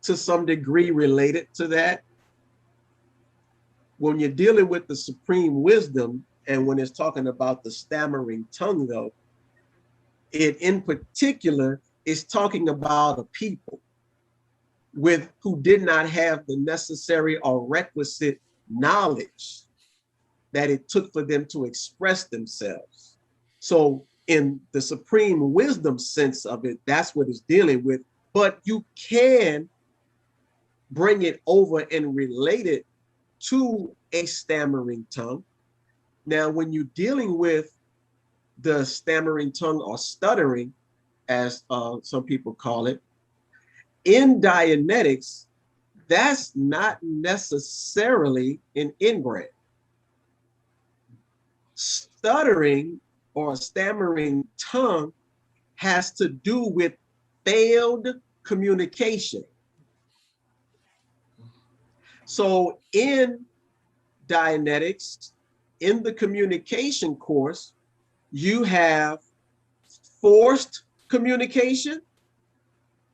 to some degree, relate it to that. When you're dealing with the supreme wisdom, and when it's talking about the stammering tongue, though, it in particular is talking about a people who did not have the necessary or requisite knowledge that it took for them to express themselves. So in the supreme wisdom sense of it, that's what it's dealing with. But you can bring it over and relate it to a stammering tongue. Now, when you're dealing with the stammering tongue or stuttering, as some people call it, in Dianetics, that's not necessarily an ingram. Stuttering or stammering tongue has to do with failed communication. So in Dianetics, in the communication course, you have forced communication,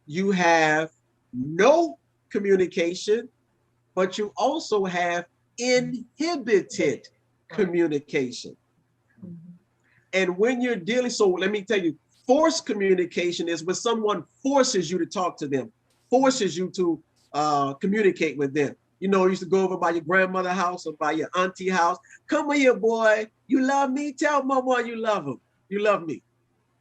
you have no communication, but you also have inhibited communication. And when you're dealing, so let me tell you, forced communication is when someone forces you to talk to them, forces you to communicate with them. You know, you used to go over by your grandmother's house or by your auntie house. Come here, boy. You love me? Tell mama you love him. You love me.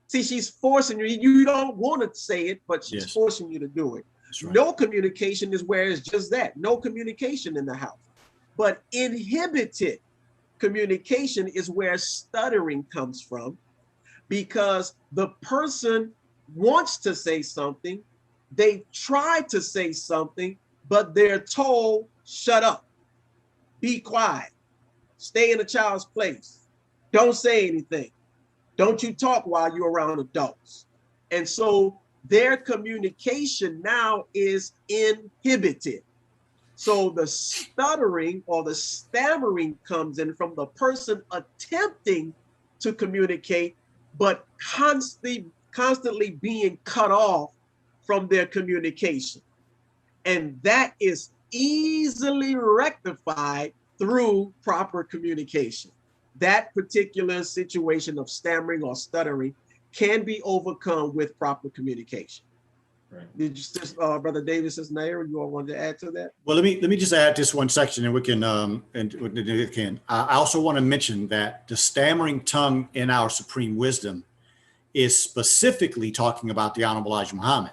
See, she's forcing you. You don't want to say it, but she's forcing you to do it. Right. No communication is where it's just that. No communication in the house. But inhibited communication is where stuttering comes from, because the person wants to say something, they try to say something, but they're told, shut up, be quiet, stay in a child's place, don't say anything, don't you talk while you're around adults. And so their communication now is inhibited. So the stuttering or the stammering comes in from the person attempting to communicate, but constantly being cut off from their communication. And that is easily rectified through proper communication. That particular situation of stammering or stuttering can be overcome with proper communication. Right. Did you just, Brother Davis, Nair, you all wanted to add to that? Well, let me just add this one section, and we can I also want to mention that the stammering tongue in our supreme wisdom is specifically talking about the Honorable Elijah Muhammad.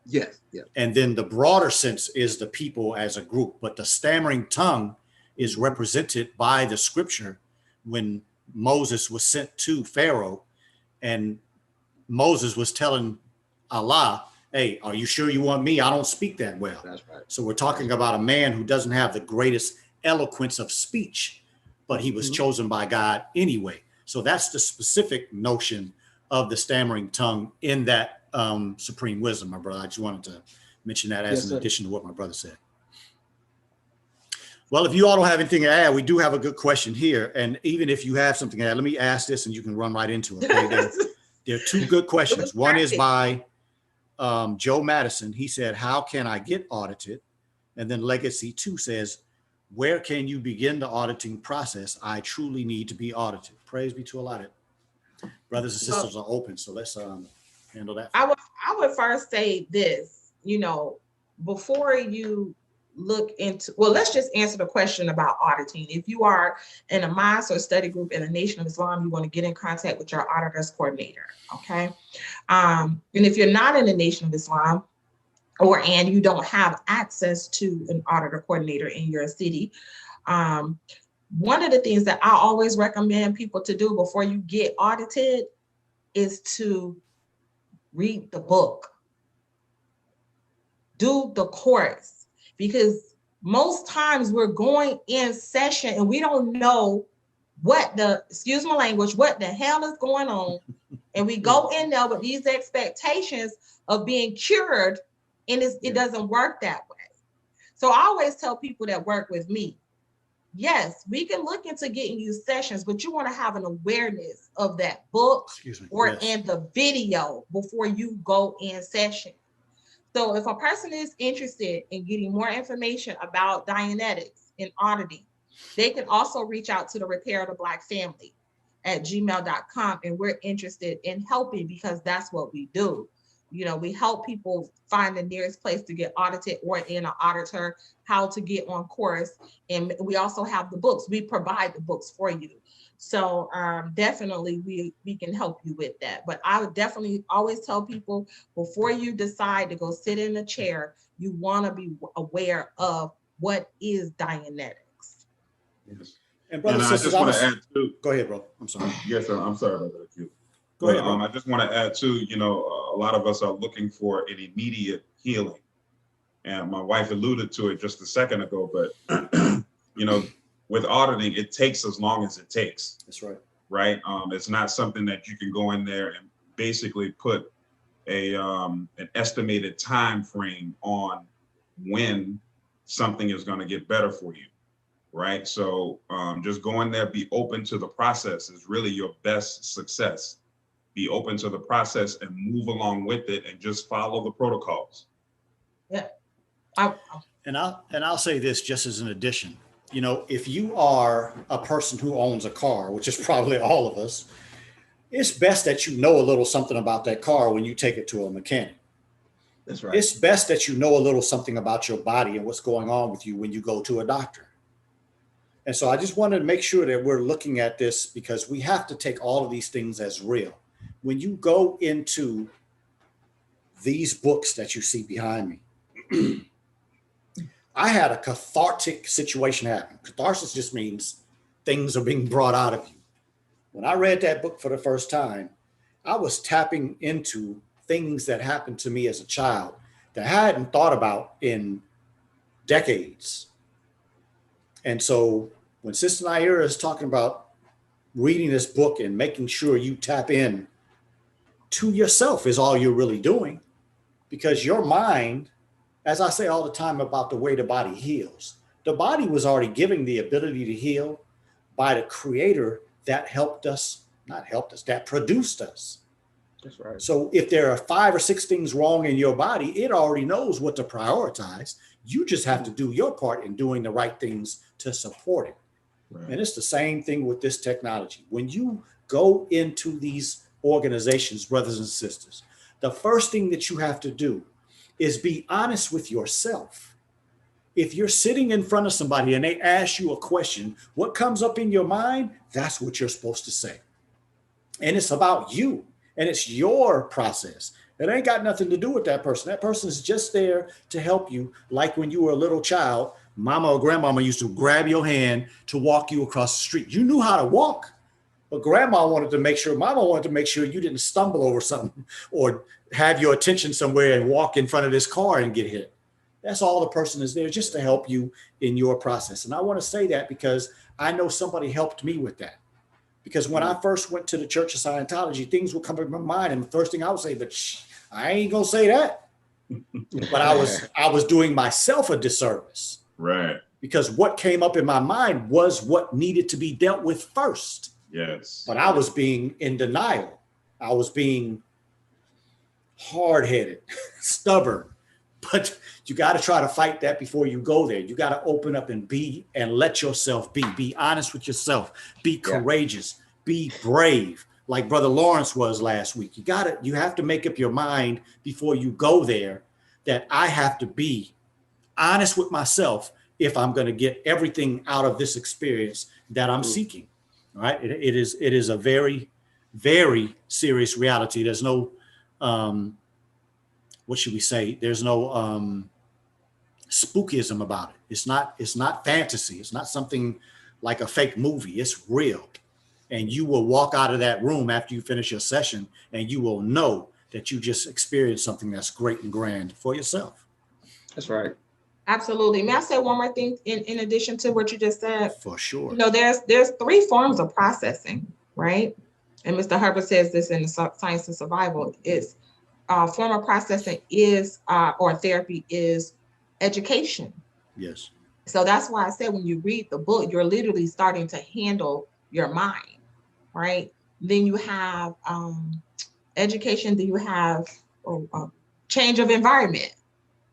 Yes, yes. And then the broader sense is the people as a group, but the stammering tongue is represented by the scripture when Moses was sent to Pharaoh, and Moses was telling Allah, hey, are you sure you want me? I don't speak that well. That's right. So we're talking about a man who doesn't have the greatest eloquence of speech, but he was chosen by God anyway. So that's the specific notion of the stammering tongue in that supreme wisdom, my brother. I just wanted to mention that as an addition to what my brother said. Well, if you all don't have anything to add, we do have a good question here. And even if you have something to add, let me ask this and you can run right into it. Okay? There are two good questions. One is by Joe Madison. He said, how can I get audited? And then Legacy 2 says, where can you begin the auditing process? I truly need to be audited. Praise be to Allah. Brothers and sisters are open. So let's handle that. I would first say this, before you look into, well, let's just answer the question about auditing. If you are in a mosque or study group in a Nation of Islam, you want to get in contact with your auditors coordinator, okay? And if you're not in a Nation of Islam, and you don't have access to an auditor coordinator in your city, one of the things that I always recommend people to do before you get audited is to read the book, do the course, because most times we're going in session and we don't know excuse my language, what the hell is going on? And we go in there with these expectations of being cured, and it doesn't work that way. So I always tell people that work with me, yes, we can look into getting you sessions, but you want to have an awareness of that book or in the video before you go in session. So if a person is interested in getting more information about Dianetics and auditing, they can also reach out to the Repair of the Black Family at gmail.com. And we're interested in helping because that's what we do. You know, we help people find the nearest place to get audited or in an auditor, how to get on course. And we also have the books. We provide the books for you. So definitely we can help you with that. But I would definitely always tell people before you decide to go sit in a chair, you want to be aware of what is Dianetics. Yes. And brother, I just want to add too. Go ahead, bro. I'm sorry. Yes, sir. I'm sorry about that. Go ahead, bro. I just want to add too, a lot of us are looking for an immediate healing. And my wife alluded to it just a second ago, but with auditing, it takes as long as it takes. That's right. Right. It's not something that you can go in there and basically put an estimated time frame on when something is going to get better for you. Right. So just go in there, be open to the process is really your best success. Be open to the process and move along with it and just follow the protocols. Yeah. And I'll say this just as an addition. If you are a person who owns a car, which is probably all of us, it's best that you know a little something about that car when you take it to a mechanic. That's right. It's best that you know a little something about your body and what's going on with you when you go to a doctor. And so I just wanted to make sure that we're looking at this because we have to take all of these things as real. When you go into these books that you see behind me, I had a cathartic situation happen. Catharsis just means things are being brought out of you. When I read that book for the first time, I was tapping into things that happened to me as a child that I hadn't thought about in decades. And so when Sister Naira is talking about reading this book and making sure you tap in to yourself is all you're really doing, because your mind, as I say all the time about the way the body heals, the body was already giving the ability to heal by the creator that that produced us. That's right. So if there are 5 or 6 things wrong in your body, it already knows what to prioritize. You just have to do your part in doing the right things to support it. Right. And it's the same thing with this technology. When you go into these organizations, brothers and sisters, the first thing that you have to do is be honest with yourself. If you're sitting in front of somebody and they ask you a question, what comes up in your mind, that's what you're supposed to say. And it's about you and it's your process. It ain't got nothing to do with that person. That person is just there to help you. Like when you were a little child, mama or grandmama used to grab your hand to walk you across the street. You knew how to walk, but mama wanted to make sure you didn't stumble over something or have your attention somewhere and walk in front of this car and get hit. That's all the person is there, just to help you in your process. And I want to say that because I know somebody helped me with that. Because when I first went to the Church of Scientology, things would come in my mind. And the first thing I would say, but I ain't going to say that. But I was doing myself a disservice. Right. Because what came up in my mind was what needed to be dealt with first. Yes. But I was being in denial. I was being hard-headed, stubborn. But you got to try to fight that before you go there. You got to open up and let yourself be honest with yourself, be courageous, be brave, like Brother Lawrence was last week. You have to make up your mind before you go there that I have to be honest with myself if I'm going to get everything out of this experience that I'm seeking. All right. It is a very, very serious reality. There's no, what should we say? There's no spookism about it. It's not fantasy. It's not something like a fake movie. It's real. And you will walk out of that room after you finish your session and you will know that you just experienced something that's great and grand for yourself. That's right. Absolutely. May I say one more thing in addition to what you just said? For sure. You know, there's three forms of processing, right? And Mr. Hubbard says this in the Science of Survival. It's form of processing is or therapy is education. Yes. So that's why I said when you read the book, you're literally starting to handle your mind, right? Then you have education. Then you have change of environment,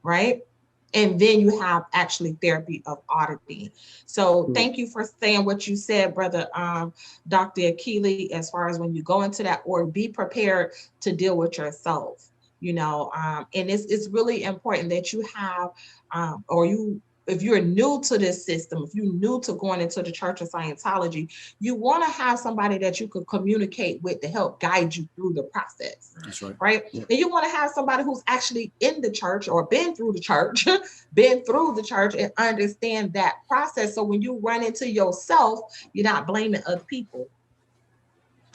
right? And then you have actually therapy of auditing. So thank you for saying what you said, brother Dr. Akili, as far as when you go into that, or be prepared to deal with yourself, you know, and it's really important that you have, or you, if you're new to this system, if you're new to going into the Church of Scientology, you want to have somebody that you could communicate with to help guide you through the process. That's right. Right. Yeah. And you want to have somebody who's actually in the church or been through the church, and understand that process. So when you run into yourself, you're not blaming other people,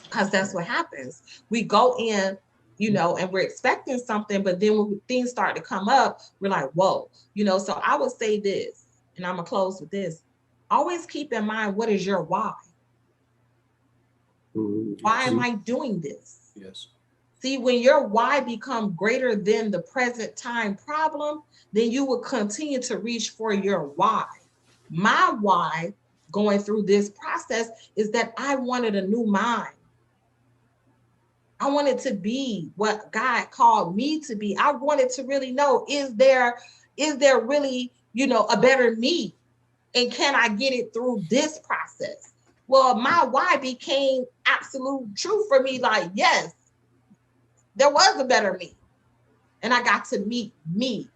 because that's what happens. We go in, you know, and we're expecting something, but then when things start to come up, we're like, whoa, you know. So I would say this, and I'm gonna close with this. Always keep in mind, what is your why? Why am I doing this? Yes. See, when your why becomes greater than the present time problem, then you will continue to reach for your why. My why going through this process is that I wanted a new mind. I wanted to be what God called me to be. I wanted to really know, is there really, you know, a better me? And can I get it through this process? Well, my why became absolute truth for me. Like, yes, there was a better me. And I got to meet me,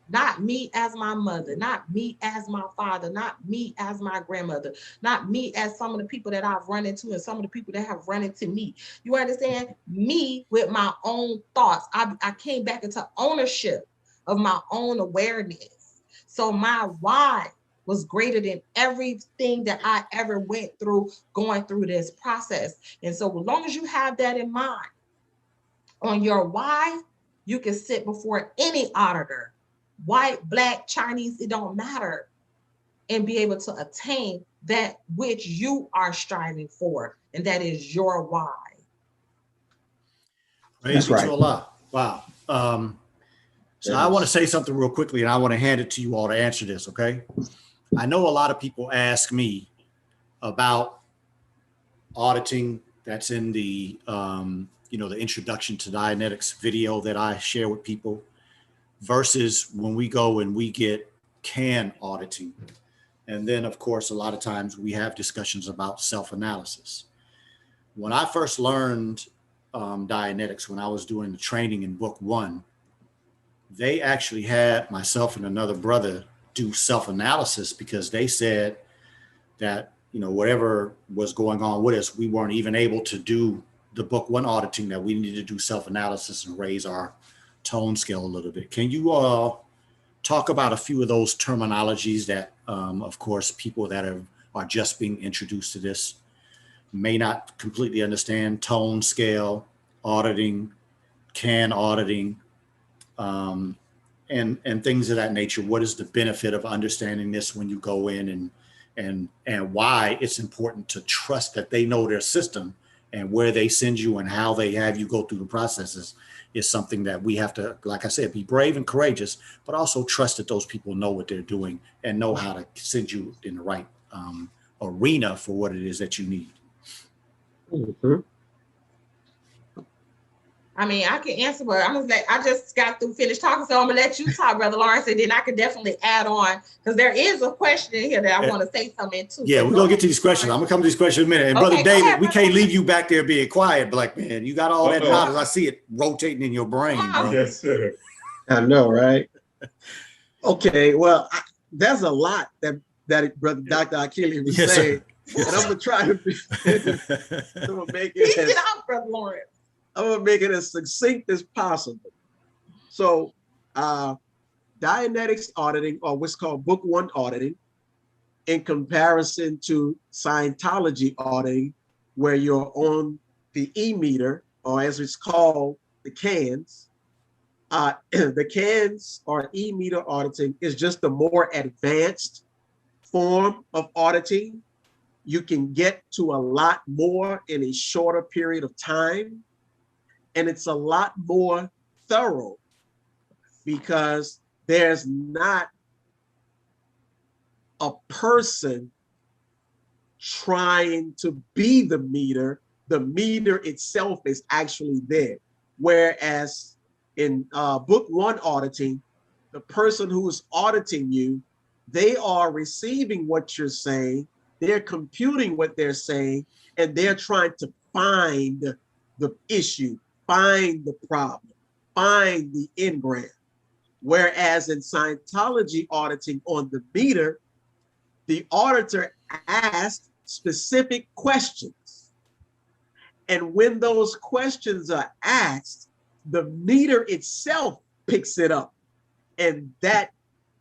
not me as my mother, not me as my father, not me as my grandmother, not me as some of the people that I've run into and some of the people that have run into me. You understand? Me with my own thoughts. I came back into ownership of my own awareness. So my why was greater than everything that I ever went through going through this process. And so as long as you have that in mind, on your why, you can sit before any auditor, white, black, Chinese, it don't matter, and be able to attain that which you are striving for, and that is your why. Praise be to Allah. Wow. So I want to say something real quickly, and I want to hand it to you all to answer this, okay? I know a lot of people ask me about auditing. That's in the the introduction to Dianetics video that I share with people, versus when we go and we get can auditing. And then, of course, a lot of times we have discussions about self-analysis. When I first learned Dianetics, when I was doing the training in book 1, they actually had myself and another brother do self-analysis, because they said that, you know, whatever was going on with us, we weren't even able to do the book 1 auditing, that we needed to do self-analysis and raise our tone scale a little bit. Can you talk about a few of those terminologies that, of course, people that are just being introduced to this may not completely understand? Tone scale, auditing, can auditing, and things of that nature. What is the benefit of understanding this when you go in, and why it's important to trust that they know their system, and where they send you and how they have you go through the processes is something that we have to, like I said, be brave and courageous, but also trust that those people know what they're doing and know how to send you in the right arena for what it is that you need. Mm-hmm. I mean, I can answer, but I just got through finished talking, so I'm gonna let you talk, Brother Lawrence, and then I could definitely add on, because there is a question in here that I want to say something to. Yeah, we're gonna get to these questions. I'm gonna come to these questions in a minute. And Brother David, ahead, we can't leave you back there being quiet, Black man. You got all that knowledge. I see it rotating in your brain, bro. Yes, sir. I know, right? Okay, well, there's a lot that Brother Dr. Akili was saying, and I'm gonna try to make it out, Brother Lawrence. I'm gonna make it as succinct as possible. So, Dianetics auditing, or what's called Book 1 auditing, in comparison to Scientology auditing, where you're on the E-meter, or as it's called, the cans, The CANs or e-meter auditing is just a more advanced form of auditing. You can get to a lot more in a shorter period of time, and it's a lot more thorough because there's not a person trying to be the meter. The meter itself is actually there. Whereas in book one auditing, the person who is auditing you, they are receiving what you're saying, they're computing what they're saying, and they're trying to find the issue, find the problem, find the engram. Whereas in Scientology auditing on the meter, the auditor asks specific questions. And when those questions are asked, the meter itself picks it up. And that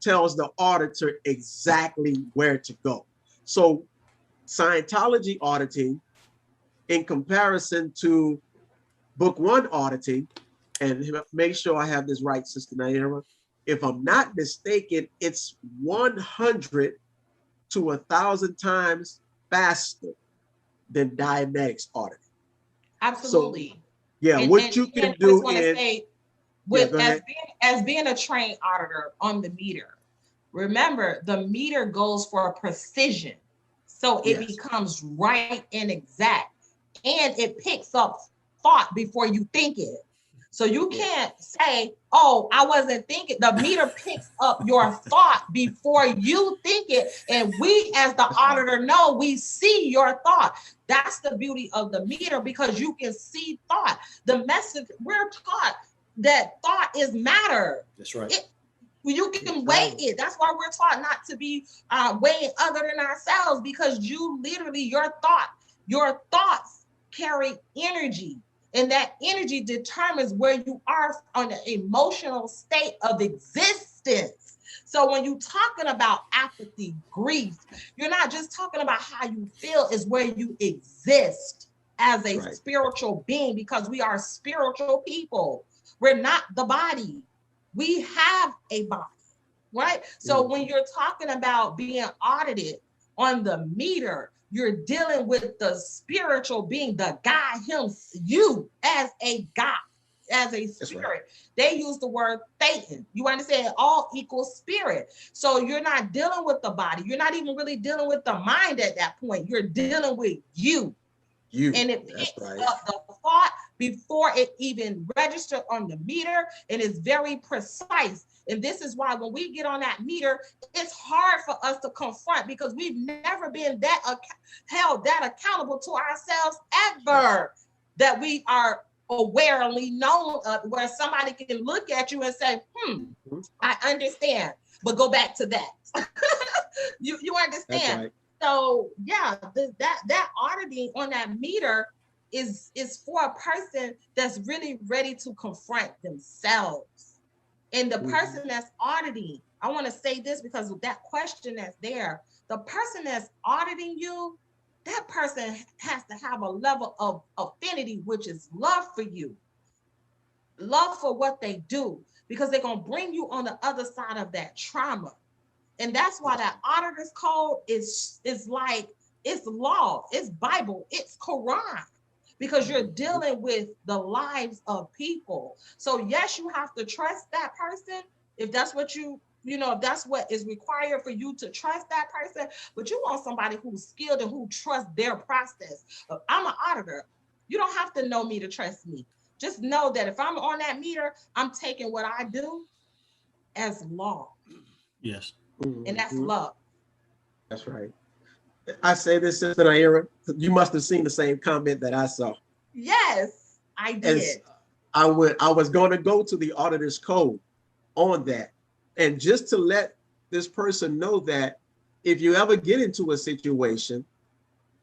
tells the auditor exactly where to go. So Scientology auditing, in comparison to book one auditing, and make sure I have this right, Sister Naira, if I'm not mistaken, it's 100 to 1,000 times faster than Dianetics auditing. Absolutely. So, yeah, what you can do I just want to is, say, yeah, as being a trained auditor on the meter, remember the meter goes for precision, so it becomes right and exact, and it picks up thought before you think it. So you can't say, oh, I wasn't thinking. The meter picks up your thought before you think it. And we, as the auditor, know we see your thought. That's the beauty of the meter, because you can see thought. The message, we're taught that thought is matter. That's right. You can weigh it. That's why we're taught not to be weighing other than ourselves, because you literally, your thoughts carry energy. And that energy determines where you are on an emotional state of existence. So when you're talking about apathy, grief, you're not just talking about how you feel, is where you exist as a spiritual being, because we are spiritual people. We're not the body. We have a body, right? So when you're talking about being audited on the meter, you're dealing with the spiritual being, the God, you as a God, as a spirit. They use the word Satan. You understand? All equals spirit. So you're not dealing with the body. You're not even really dealing with the mind at that point. You're dealing with you. And it picks up the thought before it even registered on the meter, and it's very precise. And this is why when we get on that meter, it's hard for us to confront, because we've never been held that accountable to ourselves ever, that we are awarely known of, where somebody can look at you and say, I understand, but go back to that. you understand? So yeah, that auditing on that meter is for a person that's really ready to confront themselves. And the person that's auditing, I want to say this because of that question that's there, the person that's auditing you, that person has to have a level of affinity, which is love for you, love for what they do, because they're going to bring you on the other side of that trauma. And that's why that auditor's code is like, it's law, it's Bible, it's Quran, because you're dealing with the lives of people. So yes, you have to trust that person if that's what if that's what is required for you to trust that person. But you want somebody who's skilled and who trusts their process. I'm an auditor. You don't have to know me to trust me. Just know that if I'm on that meter, I'm taking what I do as law. Yes. And that's love. That's right. I say this, Sister Naira, you must have seen the same comment that I saw. Yes, I did. As I was going to go to the auditor's code on that. And just to let this person know that if you ever get into a situation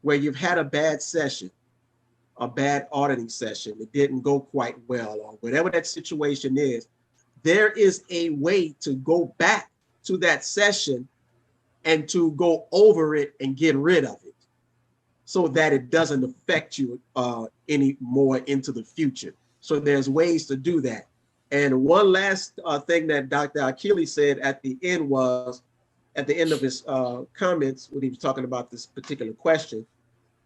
where you've had a bad session, a bad auditing session, it didn't go quite well, or whatever that situation is, there is a way to go back to that session and to go over it and get rid of it so that it doesn't affect you any more into the future. So there's ways to do that. And one last thing that Dr. Akili said at the end was, at the end of his comments, when he was talking about this particular question,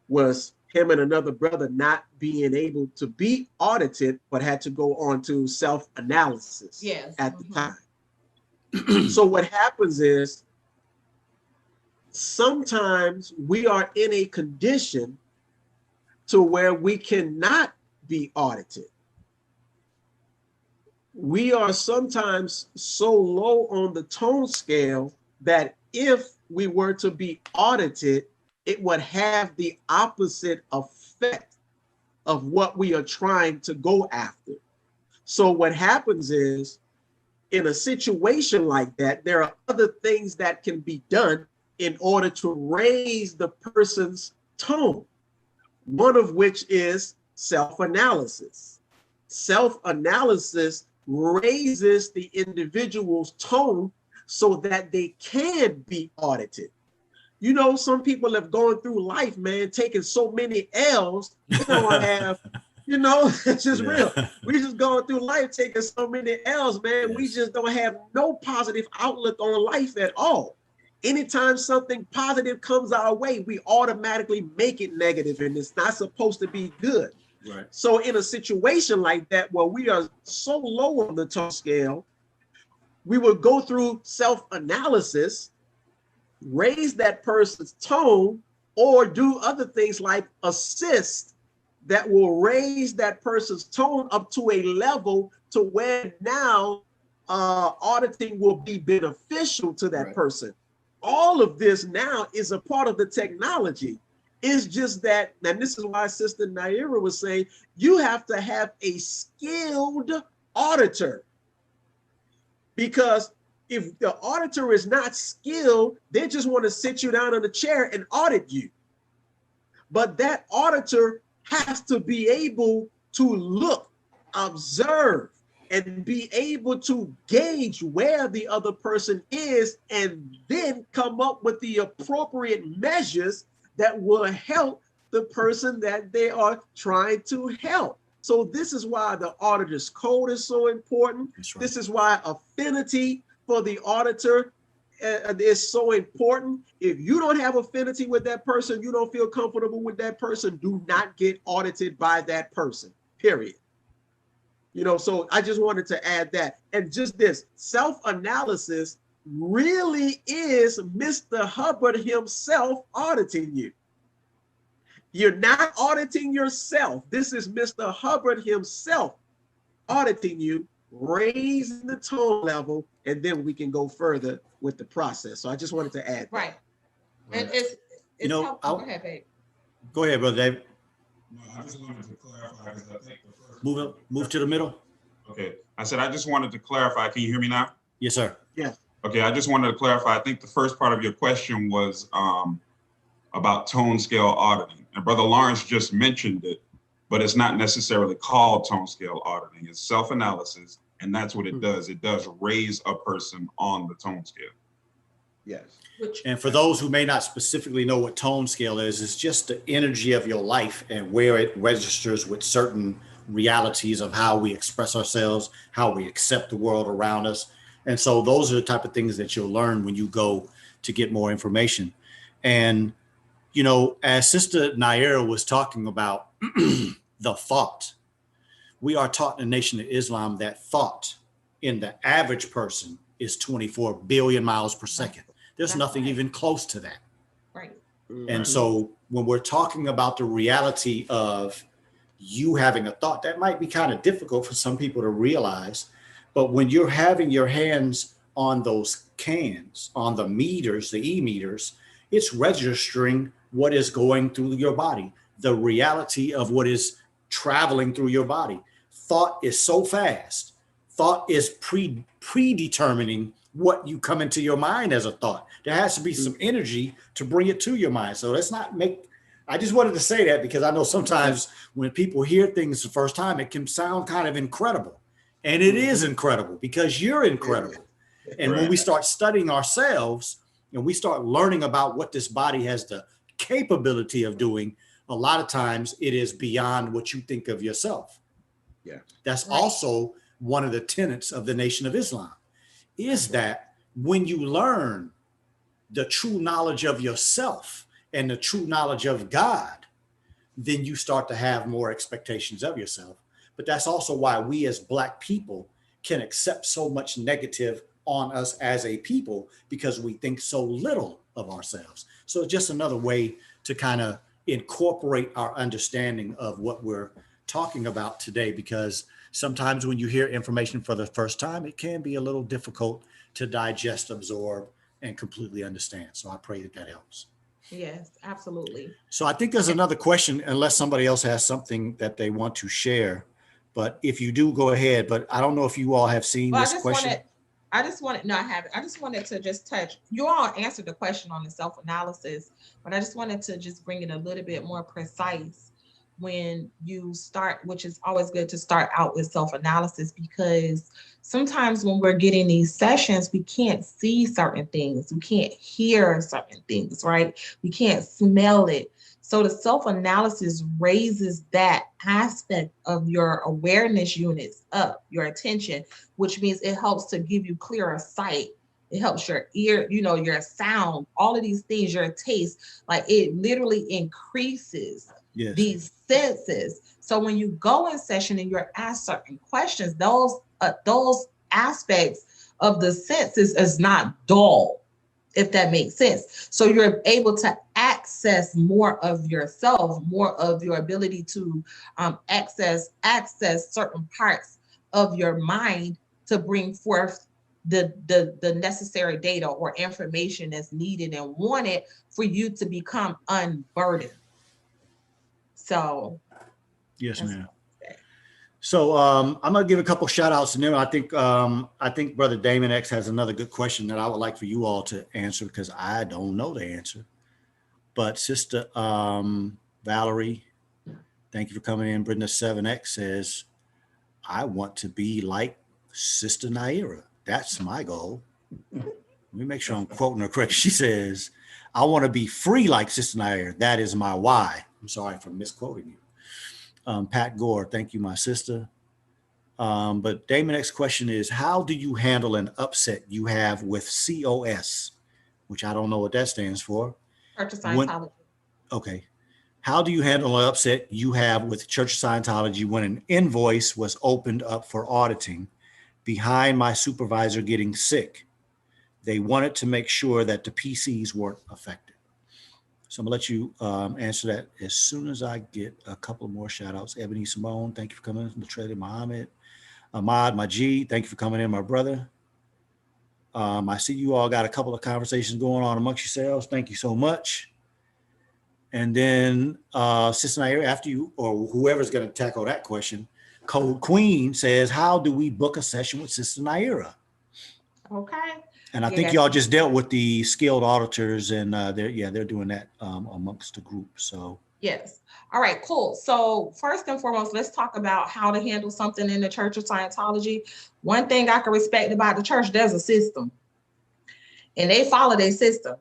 was him and another brother not being able to be audited, but had to go on to self-analysis at the time. So what happens is, sometimes we are in a condition to where we cannot be audited. We are sometimes so low on the tone scale that if we were to be audited, it would have the opposite effect of what we are trying to go after. So what happens is, in a situation like that, there are other things that can be done in order to raise the person's tone, one of which is self-analysis. Self-analysis raises the individual's tone so that they can be audited. You know, some people have gone through life, man, taking so many L's, they don't have, you know, it's just real. We just going through life taking so many L's, man. We just don't have no positive outlook on life at all. Anytime something positive comes our way, we automatically make it negative, and it's not supposed to be good. Right. So in a situation like that, where we are so low on the tone scale, we will go through self-analysis, raise that person's tone, or do other things like assist that will raise that person's tone up to a level to where now auditing will be beneficial to that person. All of this now is a part of the technology. It's just that, and this is why Sister Naira was saying, you have to have a skilled auditor. Because if the auditor is not skilled, they just want to sit you down in a chair and audit you. But that auditor has to be able to look, observe, and be able to gauge where the other person is, and then come up with the appropriate measures that will help the person that they are trying to help. So this is why the auditor's code is so important. Right. This is why affinity for the auditor is so important. If you don't have affinity with that person, you don't feel comfortable with that person, do not get audited by that person, period. You know, so I just wanted to add that. And just this, self-analysis really is Mr. Hubbard himself auditing you. You're not auditing yourself. This is Mr. Hubbard himself auditing you, raising the tone level, and then we can go further with the process. So I just wanted to add that. Right. And it's you know, helpful. Go ahead, babe. Go ahead, Brother David. No, I just wanted to clarify, because I think the first move to the middle. Okay. I said I just wanted to clarify. Can you hear me now? Yes, sir. Yes. Okay. I just wanted to clarify. I think the first part of your question was about tone scale auditing. And Brother Lawrence just mentioned it, but it's not necessarily called tone scale auditing. It's self-analysis, and that's what it does. It does raise a person on the tone scale. Yes. And for those who may not specifically know what tone scale is, it's just the energy of your life and where it registers with certain realities of how we express ourselves, how we accept the world around us. And so those are the type of things that you'll learn when you go to get more information. And, you know, as Sister Naira was talking about the thought, we are taught in the Nation of Islam that thought in the average person is 24 billion miles per second. There's nothing even close to that. Right. And so when we're talking about the reality of you having a thought, that might be kind of difficult for some people to realize. But when you're having your hands on those cans, on the meters, the e-meters, it's registering what is going through your body, the reality of what is traveling through your body. Thought is so fast. Thought is predetermining what you come into your mind as a thought. There has to be some energy to bring it to your mind. So let's not make, I just wanted to say that because I know sometimes when people hear things the first time, it can sound kind of incredible. And it is incredible because you're incredible. And when we start studying ourselves and we start learning about what this body has the capability of doing, a lot of times it is beyond what you think of yourself. Yeah. That's also one of the tenets of the Nation of Islam, is that when you learn the true knowledge of yourself and the true knowledge of God, then you start to have more expectations of yourself. But that's also why we as Black people can accept so much negative on us as a people, because we think so little of ourselves. So it's just another way to kind of incorporate our understanding of what we're talking about today, because sometimes when you hear information for the first time, it can be a little difficult to digest, absorb, and completely understand. So I pray that that helps. Yes, absolutely. So I think there's another question, unless somebody else has something that they want to share. But if you do, go ahead. But I don't know if you all have seen Well, this question. no, I haven't. I just wanted to just touch, you all answered the question on the self-analysis, but I just wanted to just bring it a little bit more precise when you start, which is always good to start out with self-analysis, because sometimes when we're getting these sessions, we can't see certain things. We can't hear certain things, right? We can't smell it. So the self-analysis raises that aspect of your awareness units up, your attention, which means it helps to give you clearer sight. It helps your ear, your sound, all of these things, your taste, like it literally increases these senses. So when you go in session and you're asked certain questions, those aspects of the senses is not dull, if that makes sense. So you're able to access more of yourself, more of your ability to access certain parts of your mind to bring forth the necessary data or information that's needed and wanted for you to become unburdened. So yes, ma'am. So I'm gonna give a couple shout outs, and then I think Brother Dianetics has another good question that I would like for you all to answer, because I don't know the answer. But Sister Valerie, thank you for coming in. Brenda 7X says, I want to be like Sister Naira. That's my goal. Let me make sure I'm quoting her correct. She says, I want to be free like Sister Naira. That is my why. I'm sorry for misquoting you. Pat Gore, thank you, my sister. But Damon, next question is, how do you handle an upset you have with COS, which I don't know what that stands for? Church of Scientology. Okay. How do you handle an upset you have with Church of Scientology when an invoice was opened up for auditing behind my supervisor getting sick? They wanted to make sure that the PCs weren't affected. So I'm gonna let you answer that as soon as I get a couple more shout outs. Ebony Simone, thank you for coming in. Matrele Muhammad. Ahmad Majid, thank you for coming in, my brother. I see you all got a couple of conversations going on amongst yourselves. Thank you so much. And then Sister Naira, after you, or whoever's going to tackle that question, Code Queen says, how do we book a session with Sister Naira? Okay. And I think y'all just dealt with the skilled auditors, and they're doing that amongst the group. So yes. All right, cool. So first and foremost, let's talk about how to handle something in the Church of Scientology. One thing I can respect about the church, there's a system, and they follow their system.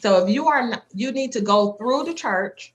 So if you need to go through the church,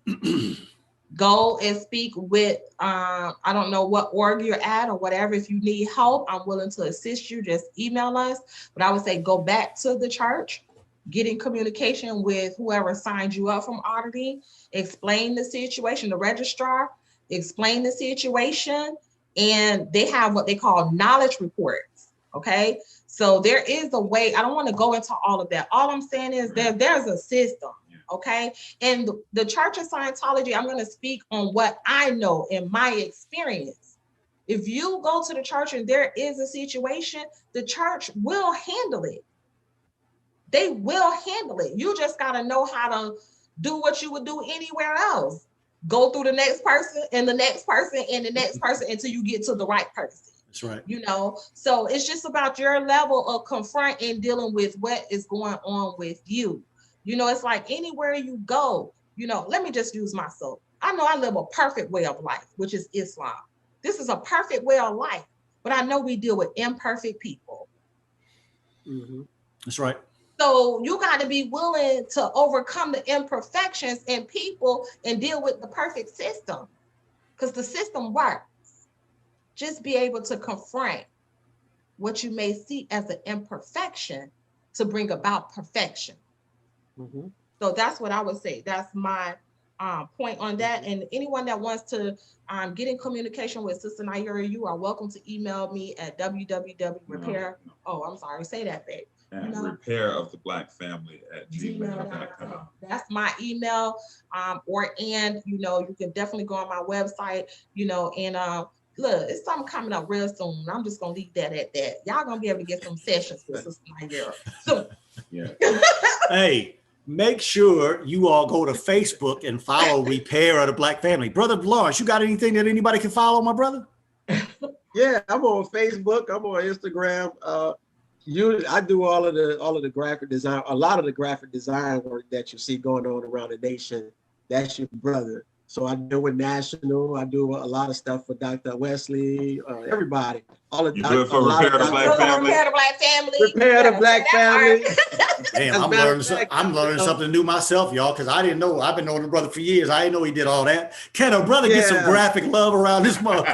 go and speak with, I don't know what org you're at or whatever. If you need help, I'm willing to assist you. Just email us. But I would say go back to the church, get in communication with whoever signed you up from auditing, explain the situation, the registrar, explain the situation, and they have what they call knowledge reports. Okay. So there is a way. I don't want to go into all of that. All I'm saying is there's a system. Okay. And the Church of Scientology, I'm going to speak on what I know in my experience. If you go to the church and there is a situation, the church will handle it. They will handle it. You just got to know how to do what you would do anywhere else. Go through the next person and the next person and the next person until you get to the right person. that's right. So it's just about your level of confront and dealing with what is going on with you. It's like anywhere you go, let me just use myself. I know I live a perfect way of life, which is Islam. This is a perfect way of life, but I know we deal with imperfect people. Mm-hmm. That's right. So you got to be willing to overcome the imperfections in people and deal with the perfect system, because the system works. just be able to confront what you may see as an imperfection to bring about perfection. Mhm. So that's what I would say. That's my point on that. And anyone that wants to get in communication with Sister Naira, you are welcome to email me at www.repair. No. Oh, I'm sorry. Say that, babe. And No. repair of the black family at gmail.com. gmail.com. That's my email. And you can definitely go on my website, and look, it's something coming up real soon. I'm just gonna leave that at that. Y'all gonna be able to get some sessions with Sister Naira soon. Yeah. Hey, make sure you all go to Facebook and follow Repair of the Black Family. Brother Lawrence, you got anything that anybody can follow, my brother? Yeah, I'm on Facebook. I'm on Instagram. I do all of the graphic design, a lot of the graphic design work that you see going on around the nation. That's your brother. So I do with National. I do a lot of stuff for Dr. Wesley, everybody. You good for Repair of the Black Family? Repair the Black Family. Repair the Black Family. Damn, I'm learning something new myself, y'all, because I didn't know. I've been knowing the brother for years. I didn't know he did all that. Can a brother get some graphic love around this month?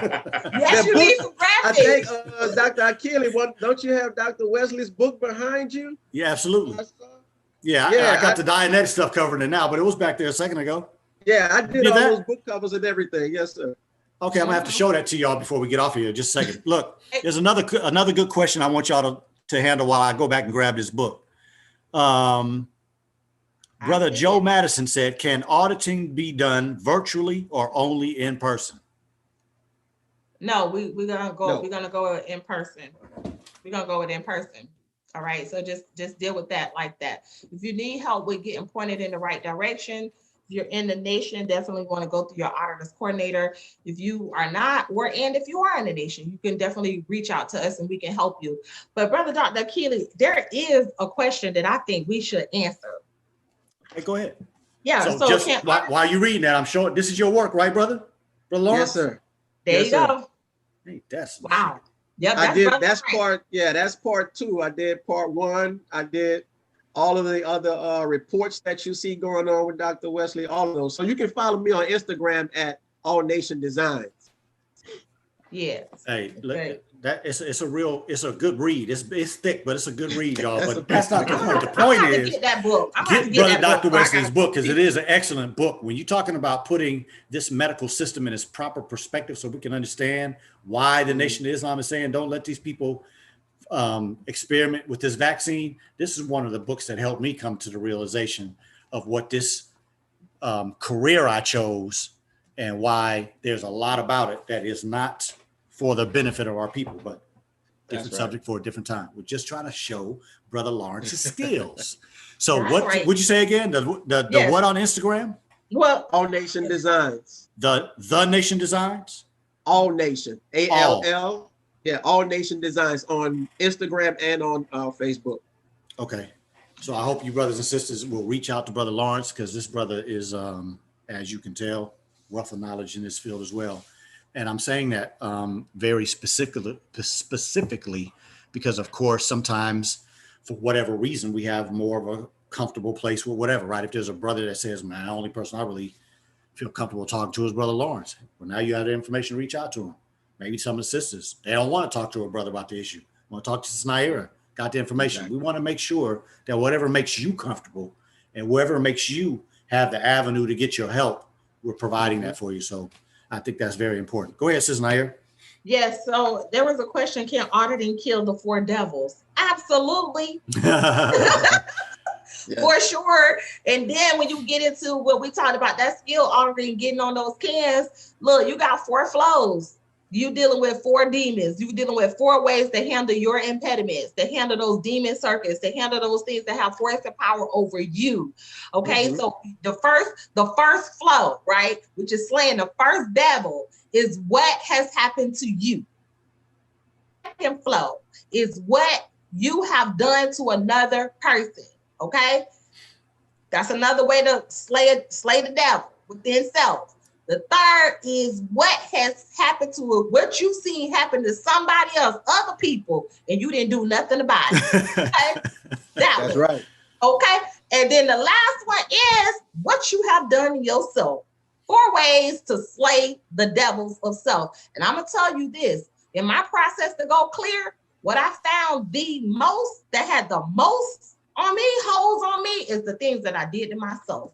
Yes, you need some graphics. I think Dr. Akili, don't you have Dr. Wesley's book behind you? Yeah, absolutely. Yeah, I got the Dianetics stuff covering it now, but it was back there a second ago. Yeah, I did all those book covers and everything. Yes, sir. Okay, I'm gonna have to show that to y'all before we get off of here. Just a second. Look, there's another good question I want y'all to handle while I go back and grab this book. Brother Joe Madison said, "Can auditing be done virtually or only in person?" No, we're gonna go. No. We're gonna go in person. We're gonna go with in person. All right. So just deal with that like that. If you need help with getting pointed in the right direction, if you're in the nation, definitely want to go through your auditors coordinator. If you are not, and if you are in the nation, you can definitely reach out to us and we can help you. But Brother Dr. Akili, there is a question that I think we should answer. Hey, go ahead. Yeah. So just while you're reading that, I'm showing this is your work, right, brother Lawrence? Yes, sir. There you go. Hey, that's wow. Yep, that's part 2. I did part 1. I did all of the other reports that you see going on with Dr. Wesley, all of those. So you can follow me on Instagram at All Nation Designs. Yeah. Hey, look, it's a good read. It's thick, but it's a good read, y'all. But that's not the point. The point is get that book. Get Brother Dr. Wesley's book, because it is an excellent book. When you're talking about putting this medical system in its proper perspective so we can understand why the Nation of Islam is saying don't let these people experiment with this vaccine. This is one of the books that helped me come to the realization of what this career I chose and why there's a lot about it that is not for the benefit of our people, but different subject for a different time. We're just trying to show Brother Lawrence's skills. So what would you say again? The what on Instagram? Well, All Nation Designs. The Nation Designs? All Nation. ALL. Yeah, All Nation Designs on Instagram and on Facebook. Okay. So I hope you brothers and sisters will reach out to Brother Lawrence, because this brother is, as you can tell, wealth of knowledge in this field as well. And I'm saying that very specifically because, of course, sometimes for whatever reason, we have more of a comfortable place with whatever, right? If there's a brother that says, man, the only person I really feel comfortable talking to is Brother Lawrence. Well, now you have the information to reach out to him. Maybe some of the sisters, they don't want to talk to a brother about the issue. Want to talk to Sister Naira, got the information. Exactly. We want to make sure that whatever makes you comfortable and wherever makes you have the avenue to get your help, we're providing that for you. So I think that's very important. Go ahead, Sister Naira. Yes, so there was a question, can auditing kill the 4 devils? Absolutely. For sure. And then when you get into what we talked about, that skill auditing, getting on those cans, look, you got 4 flows. You dealing with 4 demons. You dealing with 4 ways to handle your impediments, to handle those demon circuits, to handle those things that have force and power over you. Okay, so the first flow, right, which is slaying the first devil, is what has happened to you. Second flow is what you have done to another person. Okay, that's another way to slay the devil within self. The third is what has happened to it, what you've seen happen to somebody else, other people, and you didn't do nothing about it. Okay? That's right. Okay. And then the last one is what you have done in yourself. 4 ways to slay the devils of self. And I'm going to tell you this, In my process to go clear, what I found the most that had the most on me, holes on me, is the things that I did to myself.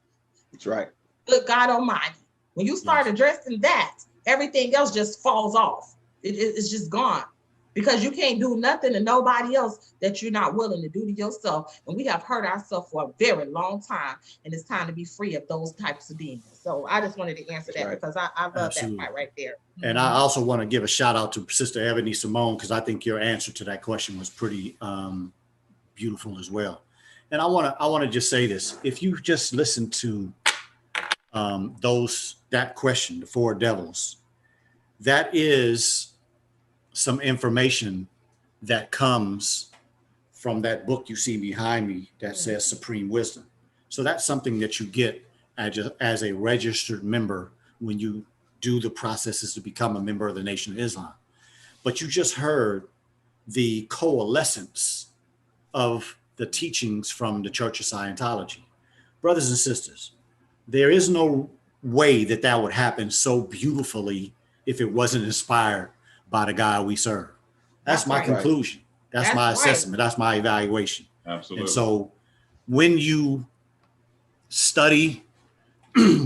That's right. Good God Almighty. When you start addressing that, everything else just falls off. It's just gone. Because you can't do nothing to nobody else that you're not willing to do to yourself. And we have hurt ourselves for a very long time. And it's time to be free of those types of demons. So I just wanted to answer that because I love Absolutely. that part right there. And I also want to give a shout out to Sister Ebony Simone, because I think your answer to that question was pretty beautiful as well. And I want to just say this: if you just listen to that question, the four devils, that is some information that comes from that book you see behind me that says Supreme Wisdom. So that's something that you get as a registered member when you do the processes to become a member of the Nation of Islam. But you just heard the coalescence of the teachings from the Church of Scientology. Brothers and sisters, there is no way that would happen so beautifully if it wasn't inspired by the God we serve. That's my conclusion. That's my assessment. That's my evaluation. Absolutely. And so when you study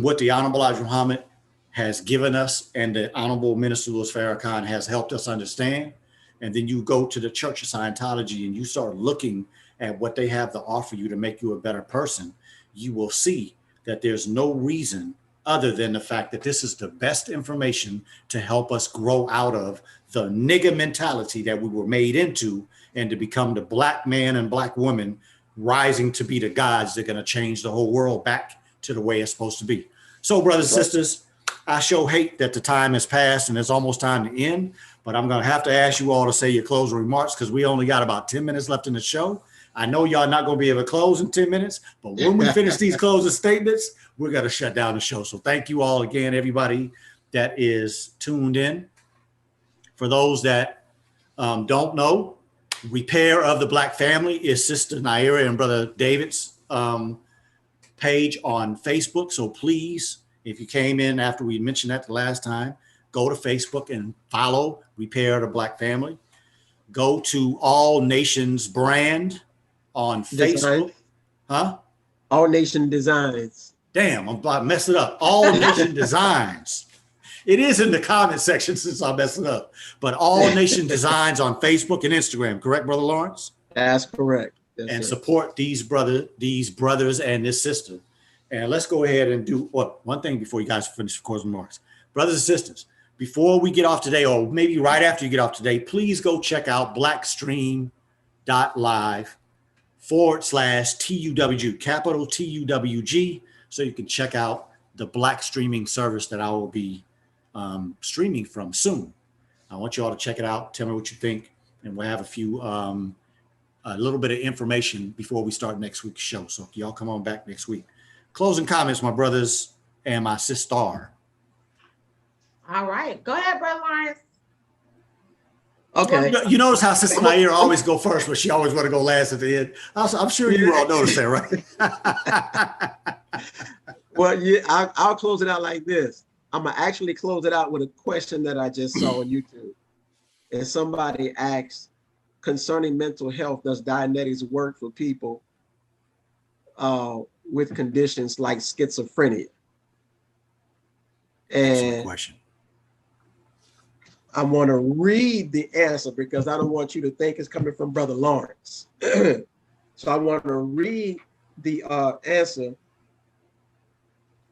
what the Honorable Elijah Muhammad has given us and the Honorable Minister Louis Farrakhan has helped us understand, and then you go to the Church of Scientology and you start looking at what they have to offer you to make you a better person, you will see that there's no reason other than the fact that this is the best information to help us grow out of the nigger mentality that we were made into and to become the black man and black woman rising to be the gods that are going to change the whole world back to the way it's supposed to be. So, brothers and sisters, I sure hate that the time has passed and it's almost time to end, but I'm going to have to ask you all to say your closing remarks because we only got about 10 minutes left in the show. I know y'all not going to be able to close in 10 minutes, but when we finish these closing statements, we're going to shut down the show. So thank you all again, everybody that is tuned in. For those that don't know, Repair of the Black Family is Sister Naira and Brother David's page on Facebook. So please, if you came in after we mentioned that the last time, go to Facebook and follow Repair of the Black Family. Go to All Nations Brand on Facebook. Huh? All Nation Designs. Damn, I'm about to mess it up. All Nation Designs. It is in the comment section since I messed it up. But All Nation Designs on Facebook and Instagram. Correct, Brother Lawrence? That's correct. Yes, and sir. Support these brothers and this sister. And let's go ahead and do one thing before you guys finish closing remarks. Brothers and sisters, before we get off today, or maybe right after you get off today, please go check out blackstream.live/TUWG, capital TUWG, so you can check out the Black streaming service that I will be streaming from soon. I want you all to check it out. Tell me what you think. And we'll have a little bit of information before we start next week's show. So y'all come on back next week. Closing comments, my brothers and my sister. All right. Go ahead, Brother Lawrence. Okay. You notice how Sister Naira always go first, but she always want to go last at the end. I'm sure you all noticed that, right? Well, yeah, I'll close it out like this. I'm going to actually close it out with a question that I just saw on YouTube. And somebody asked, concerning mental health, does Dianetics work for people with conditions like schizophrenia? And question. I want to read the answer because I don't want you to think it's coming from Brother Lawrence. So I want to read the answer.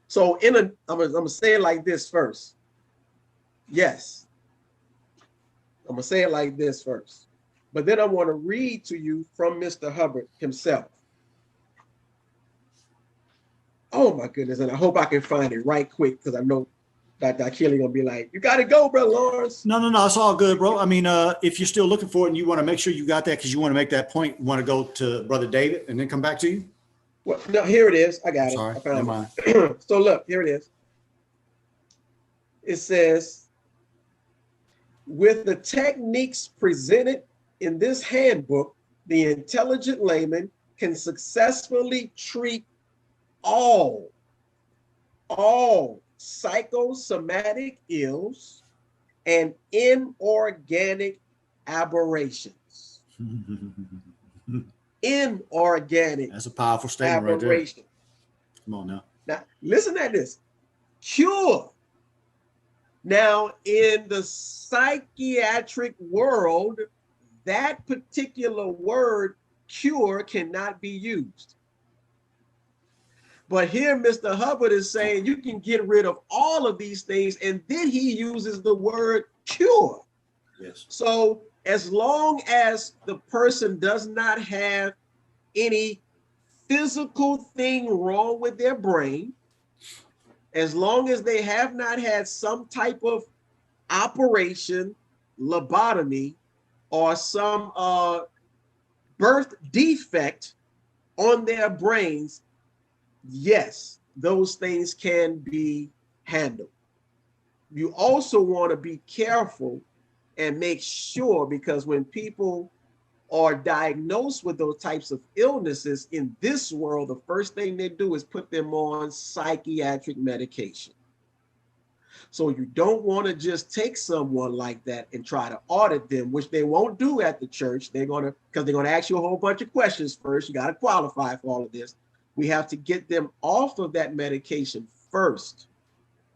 So I'm gonna say it like this first. Yes. I'm gonna say it like this first. But then I want to read to you from Mr. Hubbard himself. Oh my goodness, and I hope I can find it right quick because I know Dr. Achille gonna be like, you gotta go, Brother Lawrence. No, it's all good, bro. I mean, if you're still looking for it and you want to make sure you got that because you want to make that point, you want to go to Brother David and then come back to you? Well, no, here it is. I got it. Sorry, I found never mind. it. So look, here it is. It says, with the techniques presented in this handbook, the intelligent layman can successfully treat all psychosomatic ills and inorganic aberrations. Inorganic That's a powerful statement right there. aberration. Come on now. Now, listen at this. Cure. Now, in the psychiatric world, that particular word, cure, cannot be used. But here, Mr. Hubbard is saying you can get rid of all of these things, and then he uses the word cure. Yes. So as long as the person does not have any physical thing wrong with their brain, as long as they have not had some type of operation, lobotomy, or some birth defect on their brains, yes, those things can be handled. You also want to be careful and make sure, because when people are diagnosed with those types of illnesses in this world, the first thing they do is put them on psychiatric medication. So you don't want to just take someone like that and try to audit them, which they won't do at the church. They're going to, because they're going to ask you a whole bunch of questions first. You got to qualify for all of this. We have to get them off of that medication first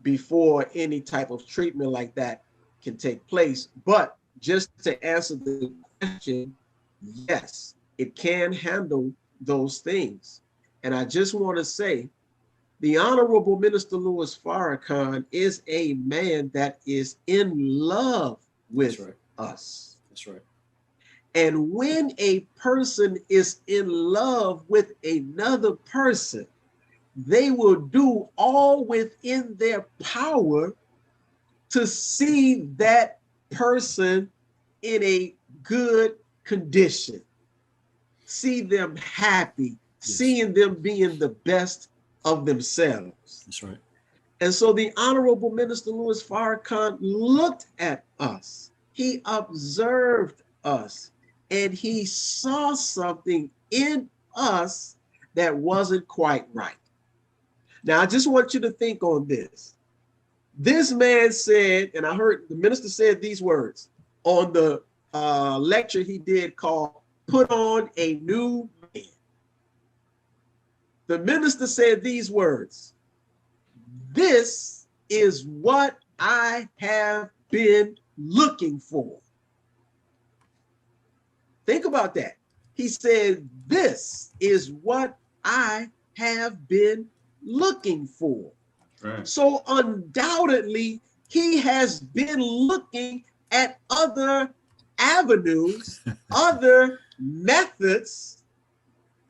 before any type of treatment like that can take place. But just to answer the question, yes, it can handle those things. And I just want to say, the Honorable Minister Louis Farrakhan is a man that is in love with us. That's right. And when a person is in love with another person, they will do all within their power to see that person in a good condition, see them happy, seeing them being the best of themselves. That's right. And so the Honorable Minister Louis Farrakhan looked at us, he observed us, and he saw something in us that wasn't quite right. Now, I just want you to think on this. This man said, and I heard the minister said these words on the lecture he did called Put On a New Man. The minister said these words: this is what I have been looking for. Think about that. He said, this is what I have been looking for. Right. So undoubtedly, he has been looking at other avenues, other methods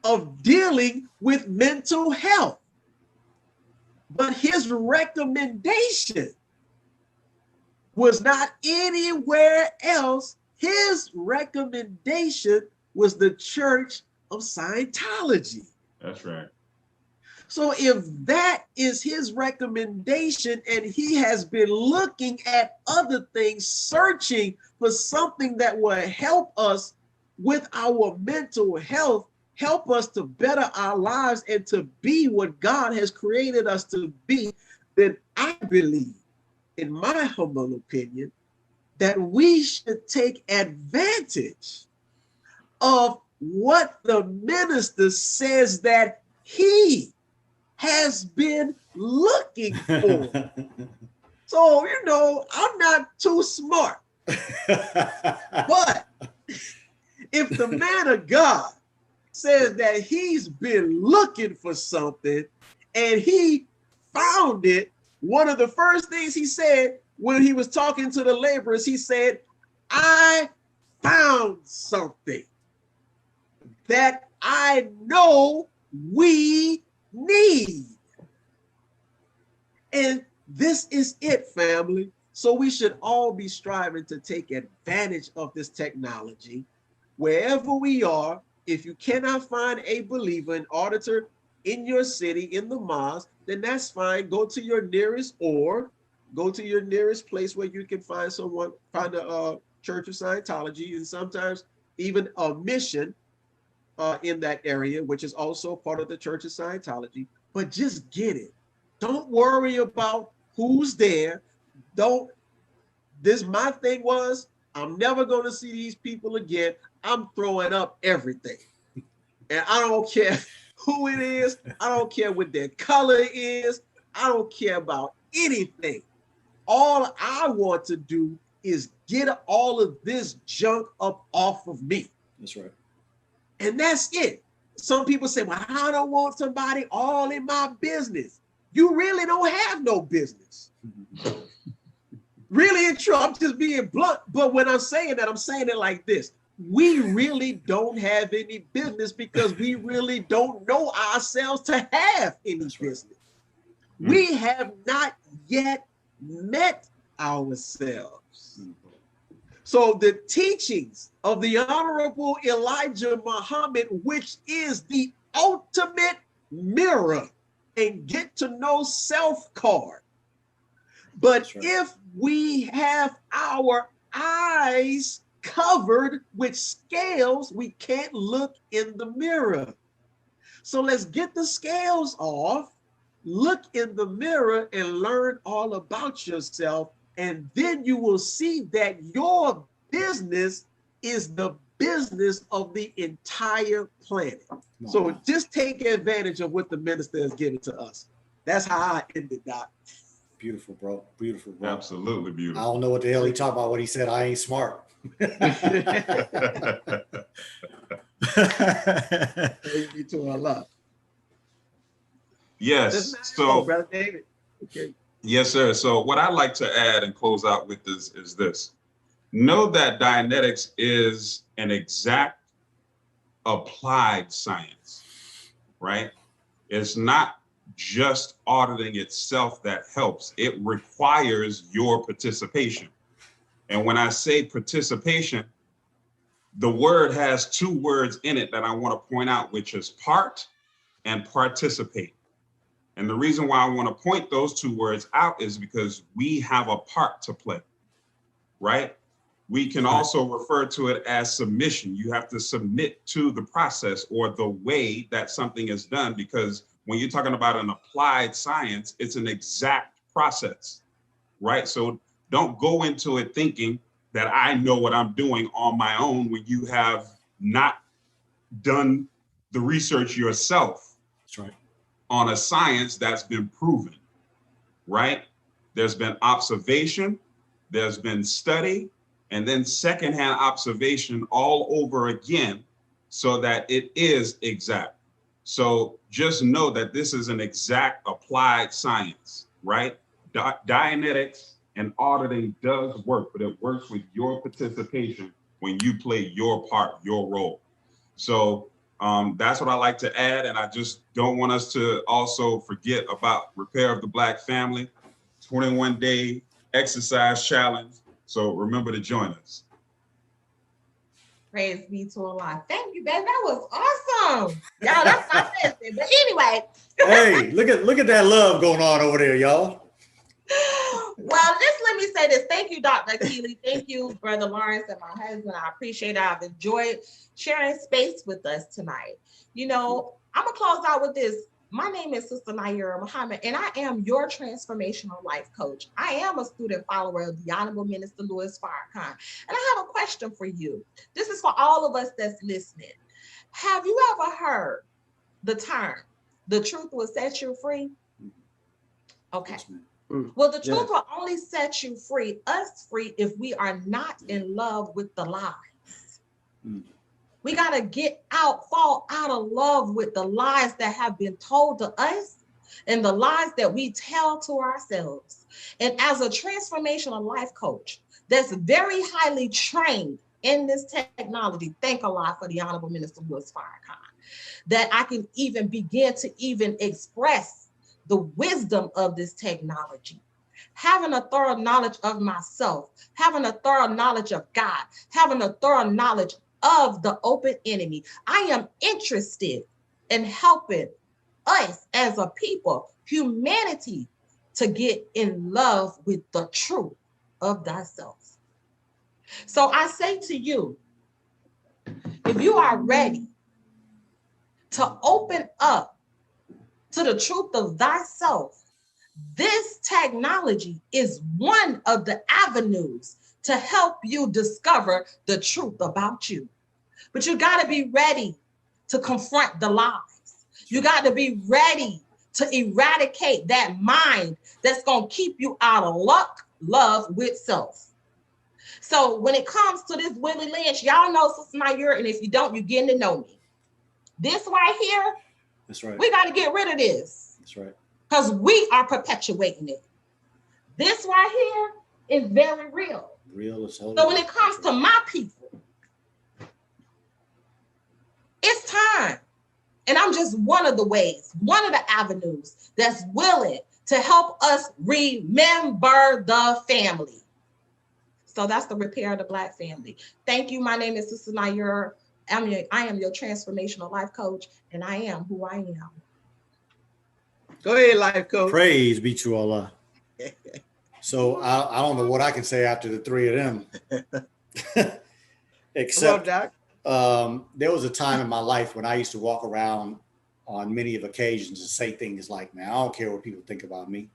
of dealing with mental health. But his recommendation was not anywhere else. His recommendation was the Church of Scientology. That's right. So if that is his recommendation and he has been looking at other things, searching for something that will help us with our mental health, help us to better our lives and to be what God has created us to be, then I believe, in my humble opinion, that we should take advantage of what the minister says that he has been looking for. So, you know, I'm not too smart. But if the man of God says that he's been looking for something and he found it, one of the first things he said when he was talking to the laborers, he said, I found something that I know we need. And this is it, family. So we should all be striving to take advantage of this technology wherever we are. If you cannot find a believer, an auditor in your city, in the mosque, then that's fine. Go to your nearest org, go to your nearest place where you can find someone, find a Church of Scientology, and sometimes even a mission in that area, which is also part of the Church of Scientology. But just get it. Don't worry about who's there. Don't my thing was, I'm never going to see these people again. I'm throwing up everything. And I don't care who it is. I don't care what their color is. I don't care about anything. All I want to do is get all of this junk up off of me. That's right. And that's it. Some people say, well, I don't want somebody all in my business. You really don't have no business. Really and true. I'm just being blunt. But when I'm saying that, I'm saying it like this. We really don't have any business because we really don't know ourselves to have any business. We have not yet met ourselves. So the teachings of the Honorable Elijah Muhammad, which is the ultimate mirror and get to know self card. But if we have our eyes covered with scales, we can't look in the mirror. So let's get the scales off, look in the mirror and learn all about yourself. And then you will see that your business is the business of the entire planet. Wow. So just take advantage of what the minister has given to us. That's how I ended, Doc. Beautiful, bro. Beautiful, bro. Absolutely beautiful. I don't know what the hell he talked about when he said I ain't smart. Praise be to Allah. Yes. So, Brother David. Okay. Yes, sir. So what I'd like to add and close out with is this. Know that Dianetics is an exact applied science, right? It's not just auditing itself that helps. It requires your participation. And when I say participation, the word has two words in it that I want to point out, which is part and participate. And the reason why I want to point those two words out is because we have a part to play, right? We can also refer to it as submission. You have to submit to the process or the way that something is done, because when you're talking about an applied science, it's an exact process, right? So don't go into it thinking that I know what I'm doing on my own when you have not done the research yourself. That's right. On a science that's been proven, right? There's been observation, there's been study, and then secondhand observation all over again so that it is exact. So just know that this is an exact applied science, right? Dianetics and auditing does work, but it works with your participation when you play your part, your role. So that's what I like to add. And I just don't want us to also forget about Repair of the Black Family, 21-day exercise challenge. So remember to join us. Praise be to Allah. Thank you, baby. That was awesome. Y'all, that's my business. But anyway. Hey, look at that love going on over there, y'all. Well, just let me say this. Thank you, Dr. Keeley. Thank you, Brother Lawrence and my husband. I appreciate it. I've enjoyed sharing space with us tonight. You know, I'm going to close out with this. My name is Sister Naira Muhammad, and I am your transformational life coach. I am a student follower of the Honorable Minister Louis Farrakhan. And I have a question for you. This is for all of us that's listening. Have you ever heard the term, the truth will set you free? Okay. Well, the truth will only set you free, us free, if we are not in love with the lies. We got to fall out of love with the lies that have been told to us and the lies that we tell to ourselves. And as a transformational life coach that's very highly trained in this technology, thank Allah for the Honorable Minister Louis Farrakhan, that I can even begin to even express the wisdom of this technology, having a thorough knowledge of myself, having a thorough knowledge of God, having a thorough knowledge of the open enemy. I am interested in helping us as a people, humanity, to get in love with the truth of thyself. So I say to you, if you are ready to open up to the truth of thyself, This technology is one of the avenues to help you discover the truth about you. But you got to be ready to confront the lies. You got to be ready to eradicate that mind that's going to keep you out of luck, love, with self. So when it comes to this Willie Lynch, y'all know Sister Nayura, and if you don't, you're getting to know me. This right here, That's right. we got to get rid of this. That's right. Because we are perpetuating it. This right here is very real. Real as hell. So when it comes to my people, it's time. And I'm just one of the ways, one of the avenues that's willing to help us remember the family. So that's the repair of the Black family. Thank you. My name is Sister Nayura. I am your transformational life coach, and I am who I am. Go ahead, life coach. Praise be to Allah. So I don't know what I can say after the three of them. Except there was a time in my life when I used to walk around on many of occasions and say things like, man, I don't care what people think about me.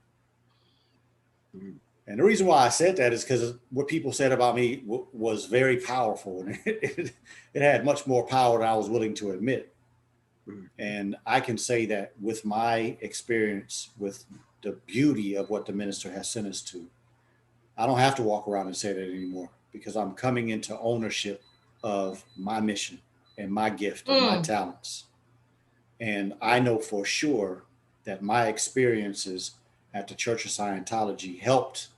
And the reason why I said that is because what people said about me was very powerful, and it had much more power than I was willing to admit. And I can say that with my experience with the beauty of what the minister has sent us to, I don't have to walk around and say that anymore, because I'm coming into ownership of my mission and my gift and my talents. And I know for sure that my experiences at the Church of Scientology helped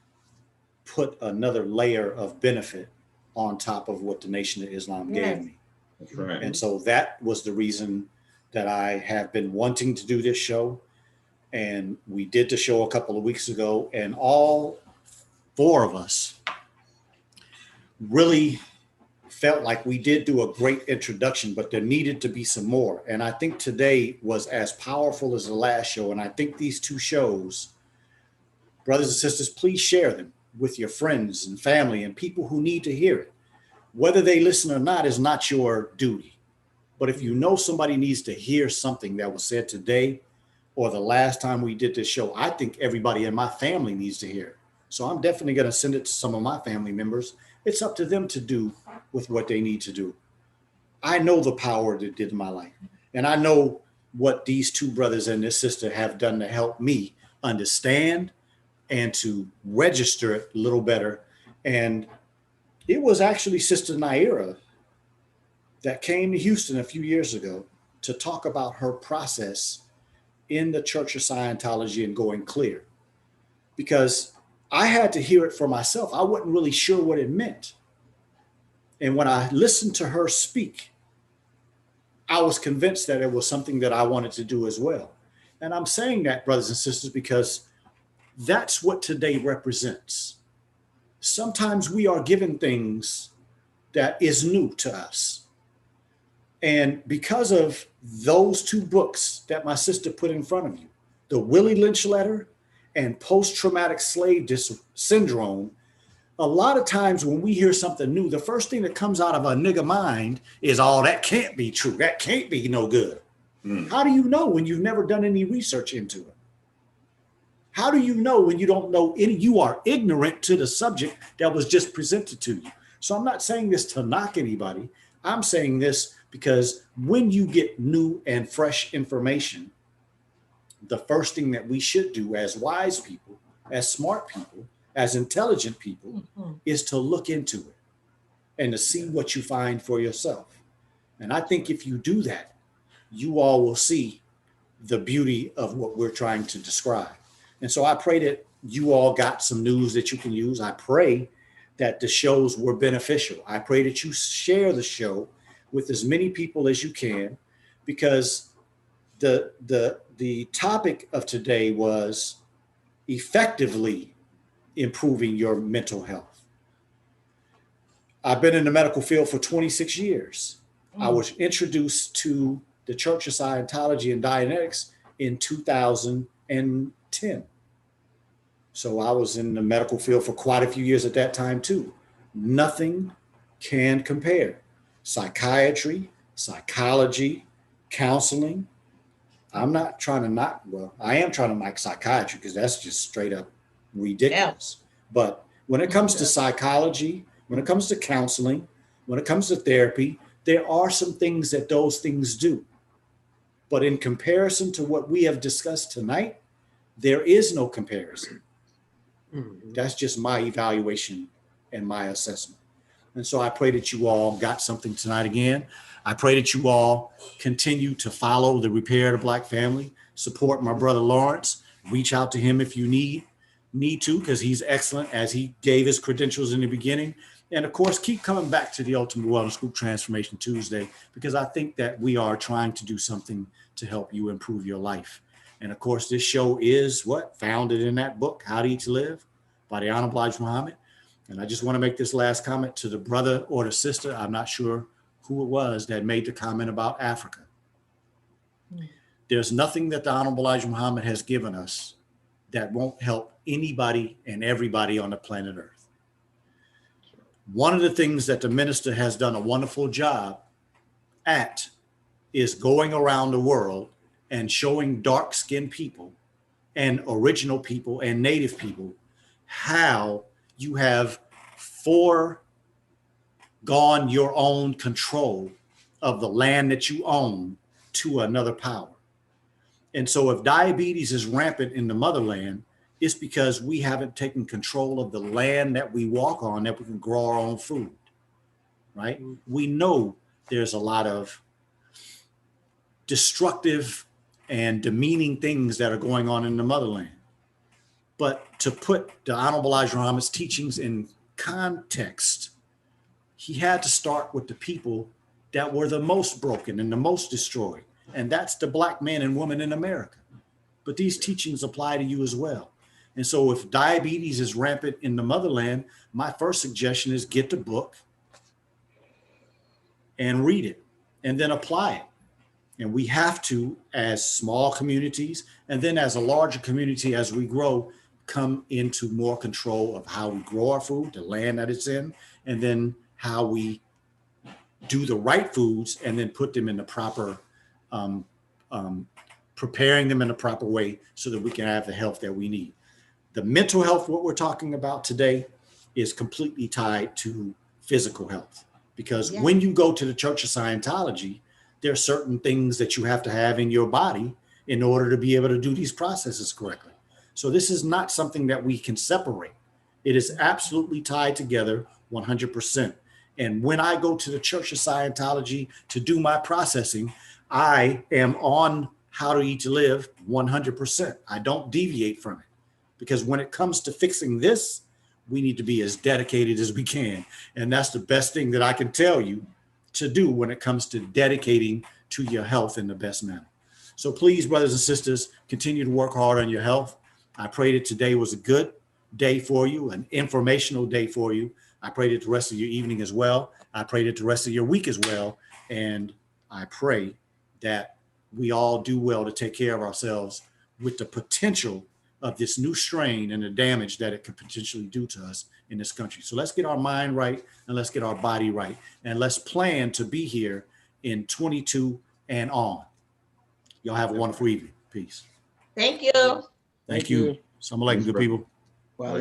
put another layer of benefit on top of what the Nation of Islam gave me. That's right. And so that was the reason that I have been wanting to do this show. And we did the show a couple of weeks ago, and all four of us really felt like we did do a great introduction, but there needed to be some more. And I think today was as powerful as the last show. And I think these two shows, brothers and sisters, please share them with your friends and family and people who need to hear it. Whether they listen or not is not your duty. But if you know somebody needs to hear something that was said today or the last time we did this show, I think everybody in my family needs to hear it. So I'm definitely going to send it to some of my family members. It's up to them to do with what they need to do. I know the power that it did in my life. And I know what these two brothers and this sister have done to help me understand and to register it a little better. And it was actually Sister Nayura that came to Houston a few years ago to talk about her process in the Church of Scientology and going clear. Because I had to hear it for myself. I wasn't really sure what it meant. And when I listened to her speak, I was convinced that it was something that I wanted to do as well. And I'm saying that, brothers and sisters, because that's what today represents. Sometimes we are given things that is new to us. And because of those two books that my sister put in front of you, the Willie Lynch letter and post-traumatic slave syndrome, a lot of times when we hear something new, the first thing that comes out of a nigga mind is, oh, that can't be true. That can't be no good. How do you know when you've never done any research into it? How do you know when you don't know any, you are ignorant to the subject that was just presented to you? So I'm not saying this to knock anybody. I'm saying this because when you get new and fresh information, the first thing that we should do as wise people, as smart people, as intelligent people, is to look into it and to see what you find for yourself. And I think if you do that, you all will see the beauty of what we're trying to describe. And so I pray that you all got some news that you can use. I pray that the shows were beneficial. I pray that you share the show with as many people as you can, because the topic of today was effectively improving your mental health. I've been in the medical field for 26 years. I was introduced to the Church of Scientology and Dianetics in 2010. So I was in the medical field for quite a few years at that time too. Nothing can compare. Psychiatry, psychology, counseling. I'm not trying to knock, well, I am trying to knock psychiatry because that's just straight up ridiculous. But when it comes to psychology, when it comes to counseling, when it comes to therapy, there are some things that those things do. But in comparison to what we have discussed tonight, there is no comparison. That's just my evaluation and my assessment. And so I pray that you all got something tonight again. I pray that you all continue to follow the Repair the Black Family, support my brother Lawrence, reach out to him if you need to, because he's excellent as he gave his credentials in the beginning. And of course, keep coming back to the Ultimate Wellness Group Transformation Tuesday, because I think that we are trying to do something to help you improve your life. And of course, this show is founded in that book, How to Eat to Live by the Honorable Elijah Muhammad. And I just want to make this last comment to the brother or the sister, I'm not sure who it was, that made the comment about Africa. There's nothing that the Honorable Elijah Muhammad has given us that won't help anybody and everybody on the planet Earth. One of the things that the minister has done a wonderful job at is going around the world and showing dark-skinned people and original people and native people how you have foregone your own control of the land that you own to another power. And so if diabetes is rampant in the motherland, it's because we haven't taken control of the land that we walk on, that we can grow our own food, right? We know there's a lot of destructive and demeaning things that are going on in the motherland. But to put the Honorable Elijah Muhammad's teachings in context, he had to start with the people that were the most broken and the most destroyed. And that's the Black men and women in America. But these teachings apply to you as well. And so if diabetes is rampant in the motherland, my first suggestion is get the book and read it and then apply it. And we have to, as small communities, and then as a larger community, as we grow, come into more control of how we grow our food, the land that it's in, and then how we do the right foods and then put them in the proper, preparing them in the proper way so that we can have the health that we need. The mental health, what we're talking about today, is completely tied to physical health. Because when you go to the Church of Scientology, there are certain things that you have to have in your body in order to be able to do these processes correctly. So this is not something that we can separate. It is absolutely tied together 100%. And when I go to the Church of Scientology to do my processing, I am on How to Eat to Live 100%. I don't deviate from it. Because when it comes to fixing this, we need to be as dedicated as we can. And that's the best thing that I can tell you to do when it comes to dedicating to your health in the best manner. So please, brothers and sisters, continue to work hard on your health. I pray that today was a good day for you, an informational day for you. I pray that the rest of your evening as well. I pray that the rest of your week as well. And I pray that we all do well to take care of ourselves with the potential of this new strain and the damage that it could potentially do to us in this country. So let's get our mind right and let's get our body right. And let's plan to be here in 22 and on. Y'all have a wonderful evening. Peace. Thank you. Thank you. Assalamu alaikum, good people. Well,